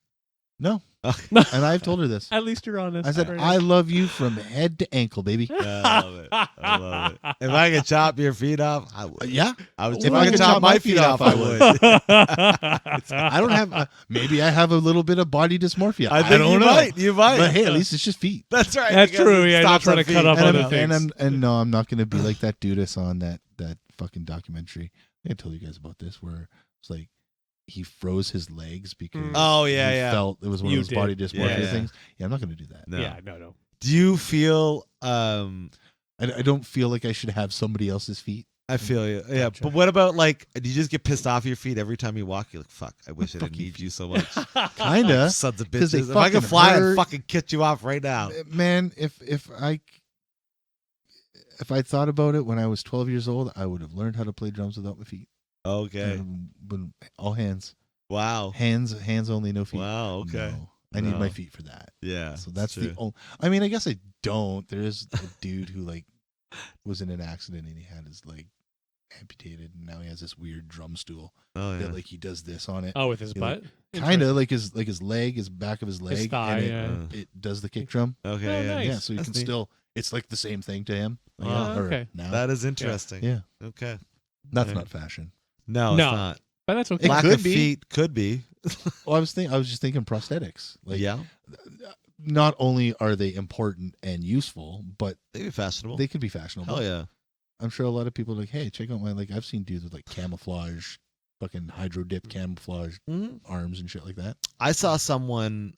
No, Oh, and I've told her this. At least you're honest. I said, Very I nice. love you from head to ankle, baby. I love it. I love it. If I could chop your feet off, I would. Yeah, I would. If If I I could could chop my feet off, I would. I don't have. Maybe I have a little bit of body dysmorphia. I think don't you know. might. You might. But hey, at least it's just feet. That's right. That's because true, it yeah, you're not stops trying on to cut feet. off And, other I'm, things. and no, I'm not going to be like that Dudas on that fucking documentary. I told you guys about this, where it's like he froze his legs because Oh, yeah, he yeah. felt it was one You of those did. body dysmorphia Yeah. things. Yeah, I'm not going to do that. No. Yeah, no. Do you feel? I don't feel like I should have somebody else's feet. I feel you. Yeah, Gotcha. but what about like? Do you just get pissed off at your feet every time you walk? You're like, fuck. I wish I Fuck didn't you. need you so much. Kinda. Sons of 'Cause they bitches. If I could fucking fly, I'd hurt. fucking kick you off right now. Man, if I thought about it when I was 12 years old, I would have learned how to play drums without my feet. Okay. But all hands. Wow. Hands only, no feet. Wow. Okay. No, I need No. my feet for that. Yeah. So that's true. the only. I mean, I guess I don't. There is a dude who like was in an accident and he had his leg amputated, and now he has this weird drum stool Oh yeah. that like he does this on it. Oh, with his Yeah, butt? Kind of like his leg, his back of his leg, His thigh, and yeah. it does the kick drum. Okay. Oh, yeah. nice. Yeah, so you That's can neat. still. It's like the same thing to him. I Oh, guess, or okay. Now. That is interesting. Yeah, Okay. that's Yeah. not fashion. No, No. it's not. But that's okay. It Lack could of be. feet could be. Well, I was just thinking prosthetics. Like, yeah. not only are they important and useful, but They'd be fashionable. they could be fashionable. Hell yeah. I'm sure a lot of people are like, hey, check out my I've seen dudes with like camouflage, fucking hydro dip camouflage Mhm. arms and shit like that. I saw someone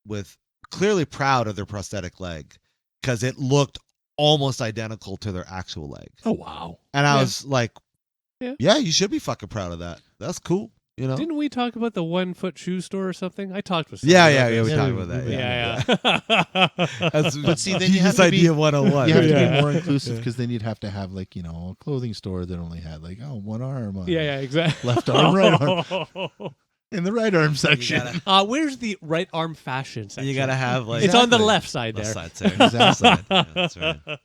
with clearly proud of their prosthetic leg because it looked almost identical to their actual leg. Oh wow. And I Yeah. was like, Yeah. yeah, you should be fucking proud of that. That's cool. You know? Didn't we talk about the 1 foot shoe store or something? I talked with Yeah, somebody yeah, about yeah, we this. talked about that. Yeah. That's, But see, then you have Genius to be- idea 101. You have to Yeah. be more inclusive Yeah. because then you'd have to have like, a clothing store that only had like, one arm on Yeah, exactly. left arm, right arm. In the right arm section. gotta- Where's the right arm fashion section? You gotta have like It's on the Exactly. left side left there. side, sir. Exactly. Left side. Yeah, that's right.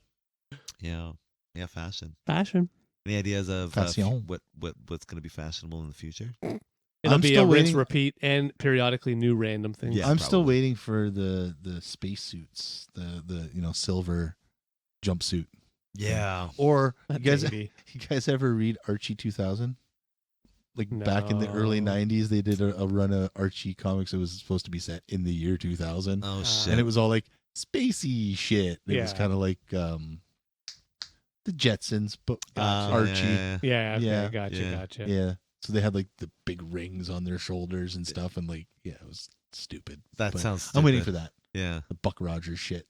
Yeah, yeah, fashion. Fashion. Any ideas of Fashion. what's gonna be fashionable in the future? It'll I'm be still a rinse, waiting- repeat, and periodically new random things. Yeah. I'm still probably. waiting for the space suits, the silver jumpsuit. Yeah. Or you guys Maybe. you guys ever read Archie 2000? Like back in the early No. 90s, they did a run of Archie comics. It was supposed to be set in the year 2000. Oh shit. And it was all like spacey shit. It was Yeah. kind of like the Jetsons, but Gotcha. Archie. Yeah. Okay. Yeah. Gotcha. Yeah. So they had like the big rings on their shoulders and stuff, and like, yeah, it was stupid. That But sounds stupid. I'm waiting for that. Yeah. The Buck Rogers shit.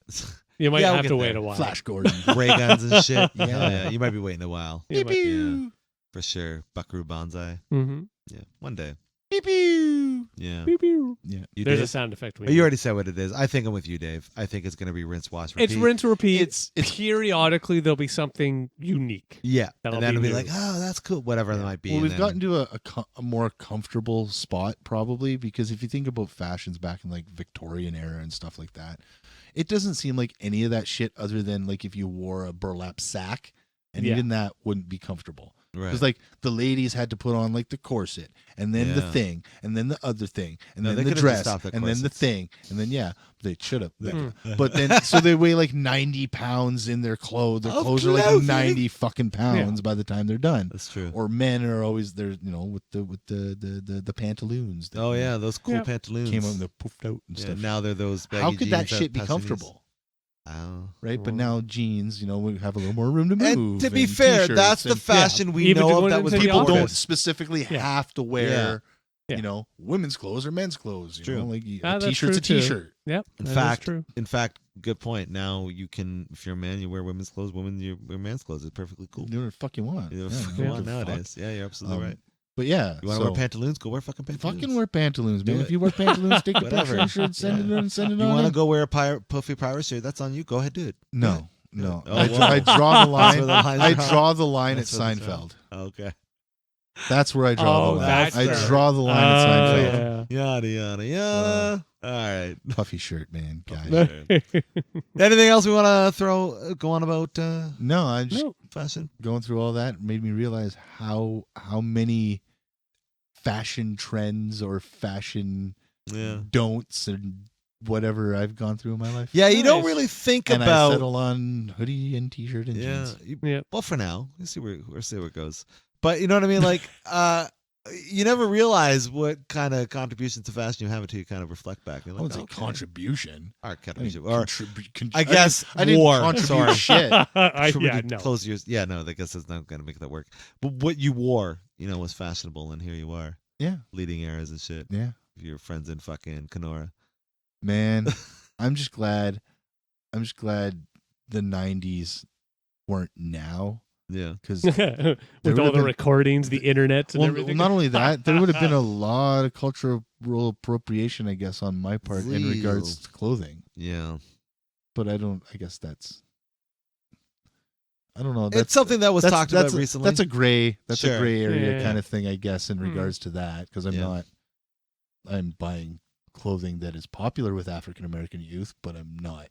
You might Yeah, we'll have get to there. wait a while. Flash Gordon. Ray guns and shit. Yeah. Yeah. You might be waiting a while. You might- Yeah. For sure. Buckaroo Banzai. Mm-hmm. Yeah. One day. Pew pew. Yeah. Pew, pew. Yeah. You There's did? a sound effect. Oh, you already said what it is. I think I'm with you, Dave. I think it's going to be rinse, wash, repeat. It's rinse repeat. It's Periodically there'll be something unique. Yeah. That'll And then it'll be be new. like, oh, that's cool. Whatever that might be. well, And we've then- gotten to a more comfortable spot probably, because if you think about fashions back in like Victorian era and stuff like that, it doesn't seem like any of that shit other than like if you wore a burlap sack, and Yeah. even that wouldn't be comfortable. Right. Because like the ladies had to put on like the corset, and then the Yeah. thing, and then the other thing, and No, then they the could've just dress, stopped at and then the corsets. thing, and then they should have. Mm. But then so they weigh like 90 pounds in their clothes. Their Of clothes are like clothing. 90 fucking pounds by the time they're done. That's true. Or men are always there, with the pantaloons. that, Oh, yeah. Those cool Yeah. pantaloons. came out and they're poofed out and Yeah, stuff. now they're those baggy How could that jeans shit be pass the knees. comfortable? Oh. Right, but Mm. now jeans, we have a little more room to move. And to be and fair, t-shirts that's the and- fashion we Even know of going that was into the people don't office. specifically Yeah. have to wear, Yeah. women's clothes or men's clothes. True. Like Ah, a that's t-shirt's a true, too. t-shirt. Yep. In that is fact, true. good point. Now you can, if you're a man, you wear women's clothes. Women, you wear men's clothes. It's perfectly cool. Do whatever the fuck you want. You know, Yeah, fuck you you don't want give a fuck. nowadays. Yeah, you're absolutely right. But yeah, You want to wear pantaloons? Go wear fucking pantaloons. fucking wear pantaloons, Do man. it. If you wear pantaloons, take a Whatever. picture and shirt, send it in, send it You on. want to in. go wear a puffy pirate shirt? That's on you. Go ahead, do it. No. Oh, I wow. draw the line. That's where the lines I are. draw the line at That's where the- Seinfeld. Okay. That's where I draw Oh, the line. that's I the- draw the line at Seinfeld. Yeah. Yada yada yada. All right. Puffy shirt, man, guy. Anything else we want to go on about No, I just No. fashion? going through all that made me realize how many fashion trends or fashion Yeah. don'ts and whatever I've gone through in my life. Yeah, you don't Nice. really think And I about. settle on hoodie and t-shirt and Yeah. jeans. Yeah. Well, for now, we'll see where it goes. But you know what I mean? Like, you never realize what kind of contributions to fashion you have until you kind of reflect back. You're I like, wouldn't say okay. contribution. Or I contribution. didn't Or contribute- I guess I didn't war. contribute Sorry. shit. Yeah, Contributed no. Close yours. Yeah, no, I guess that's not going to make that work. But what you wore, was fashionable, and here you are, Yeah, leading eras and shit. yeah, Your friends in fucking Kenora. man. I'm just glad the 90s weren't now, Yeah. because With would've all the been- recordings, the internet, and well, everything. not only that, there would have been a lot of cultural appropriation, I guess, on my part in Real. regards to clothing. Yeah. But I don't guess I don't know. It's something that was talked about that's recently. That's a gray Sure. area Yeah. kind of thing, I guess, in Hmm. regards to that, because Yeah. I'm buying clothing that is popular with African American youth, but I'm not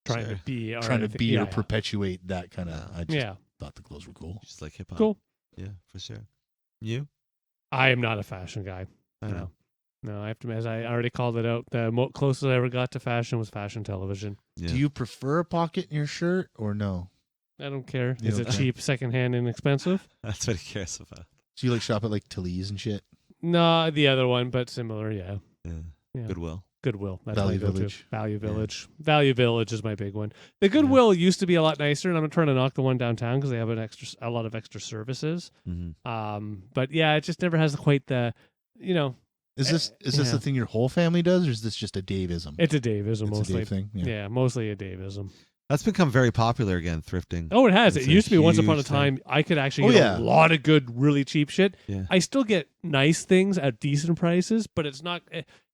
trying Sure. to be or trying to anything. be yeah, or perpetuate that kind of. I just Yeah. thought the clothes were cool. Just like hip hop. Cool. Yeah, for sure. You? I am not a fashion guy. I know. No, I have to. As I already called it out, the closest I ever got to fashion was fashion television. Yeah. Do you prefer a pocket in your shirt or no? I don't care. You Is don't it care? cheap, secondhand, inexpensive? That's what he cares about. Do you like shop at like Tilly's and shit? No, the other one, but similar. Yeah, Yeah. Yeah. Goodwill. Goodwill. That's Value my go-to. Village. Value Village. Value Village is my big one. The Goodwill used to be a lot nicer, and I'm trying to knock the one downtown because they have a lot of extra services. Mm-hmm. But yeah, it just never has quite the, Is this yeah. the thing your whole family does, or is this just a Daveism? it's a Daveism It's a mostly. Dave thing. Yeah, mostly a Daveism. That's become very popular again, thrifting. Oh, it has. It's It a used to be once upon a huge thing. time I could actually Oh, get yeah. a lot of good, really cheap shit. Yeah. I still get nice things at decent prices, but it's not.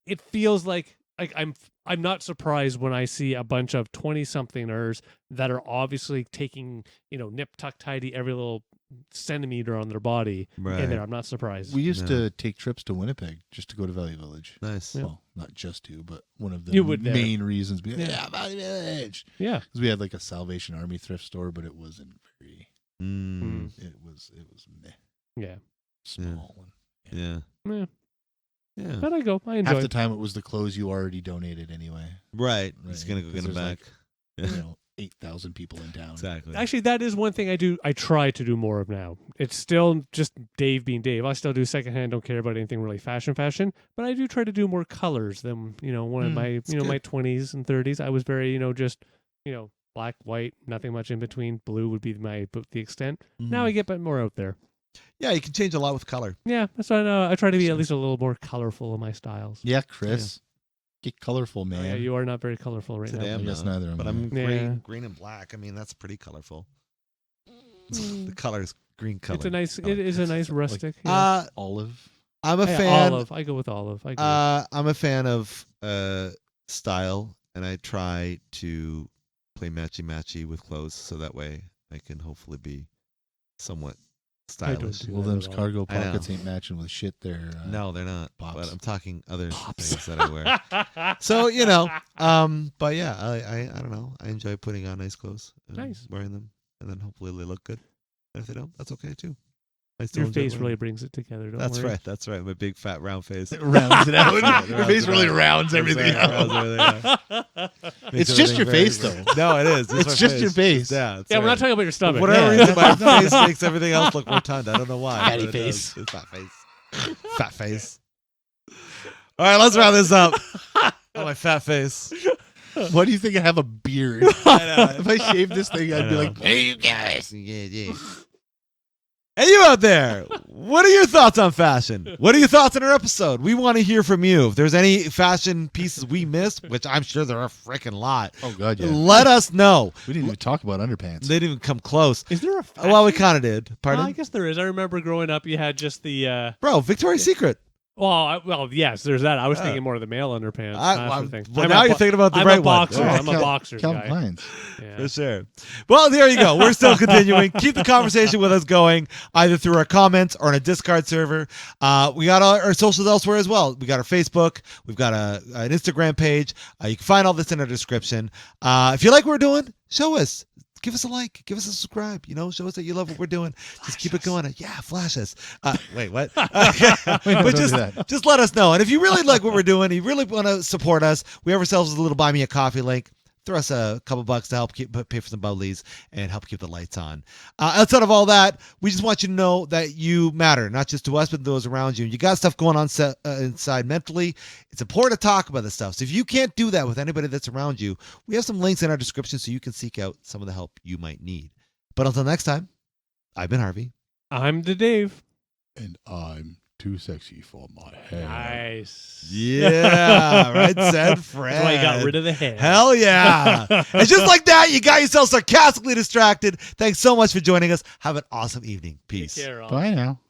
It feels like I'm not surprised when I see a bunch of 20-somethingers that are obviously taking nip tuck tidy every little centimeter on their body Right. in there. I'm not surprised. We used No. to take trips to Winnipeg just to go to Value Village. Nice. Yeah. Well, not just to, but one of the You would there. main reasons. Yeah. Yeah, Value Village. yeah. Because we had like a Salvation Army thrift store, but it wasn't very. Mm. It was meh, Yeah. small one. Yeah. Yeah. Yeah. But I go. I enjoy. Half the time, it was the clothes you already donated anyway. Right. Right. Just gonna go get 'Cause them there's, back. You know, 8,000 people in town. Exactly. Actually, that is one thing I do. I try to do more of now. It's still just Dave being Dave. I still do secondhand. Don't care about anything really fashion. But I do try to do more colors than one of my it's my good. 20s and 30s. I was very just black, white, nothing much in between. Blue would be the extent. Now I get more out there. Yeah, you can change a lot with color. Yeah, that's why I try to be at least a little more colorful in my styles. Yeah, Chris. Get colorful, man. Oh, yeah, you are not very colorful right Today now. I'm Yes, not, neither am but I. I'm Yeah. green and black. I mean, that's pretty colorful. The color is green color. It is a nice rustic. Olive. I'm a fan. Olive. I go with olive. I agree. I'm a fan of style, and I try to play matchy with clothes, so that way I can hopefully be somewhat stylish. do Well, that them at all. cargo I know. pockets ain't matching with shit there. No, they're not. Pops. But I'm talking other things that I wear. So but yeah, I don't know. I enjoy putting on nice clothes, and Nice. wearing them, and then hopefully they look good. And if they don't, that's okay too. I still Your enjoy face wearing really them. brings it together. Don't That's worry. right. That's right. My big fat round face. It rounds it out. Rounds Your it face out. really rounds That's everything right, rounds out. everything out. It's Makes just everything your very face, good. though. No, it is. It's just your face. Yeah. It's Yeah, all we're not right. talking about your stomach. For whatever Yeah. reason, my face makes everything else look rotund. I don't know why. Fatty but it face. does. It's fat face. Fat face. All right, let's round this up. Oh, my fat face. Why do you think I have a beard? I know. If I shaved this thing, I'd I be know. like, hey, you guys. Yeah. Hey, you out there. What are your thoughts on fashion? What are your thoughts on our episode? We want to hear from you. If there's any fashion pieces we missed, which I'm sure there are a freaking lot, Oh, God, yeah. let us know. We didn't even talk about underpants. They didn't even come close. Is there a Well, we fashion? kind of did. Pardon? Well, I guess there is. I remember growing up, you had just the. Bro, Victoria's Secret. Well, yes, there's that. I was Yeah. thinking more of the male underpants. That's the thing. Well, now you're thinking about the I'm right a boxer. one. I'm a boxer Calvin guy. Klein's. Yeah. For sure. Well, there you go. We're still continuing. Keep the conversation with us going, either through our comments or on a Discord server. We got our socials elsewhere as well. We got our Facebook. We've got an Instagram page. You can find all this in our description. If you like what we're doing, show us. Give us a like. Give us a subscribe. Show us that you love what we're doing. Just keep it going. Yeah, flash us. Wait, what? no, But don't do that. just let us know. And if you really like what we're doing, you really want to support us, we have ourselves a little Buy Me a Coffee link. Throw us a couple bucks to help pay for some bubblies and help keep the lights on. Outside of all that, we just want you to know that you matter, not just to us, but those around you. You got stuff going on inside mentally. It's important to talk about this stuff. So if you can't do that with anybody that's around you, we have some links in our description so you can seek out some of the help you might need. But until next time, I've been Harvey. I'm the Dave. And I'm too sexy for my hair. Nice. Yeah, right, said Fred. That's why you got rid of the head. Hell yeah. And just like that, you got yourself sarcastically distracted. Thanks so much for joining us. Have an awesome evening. Peace. Take care, all. Bye now.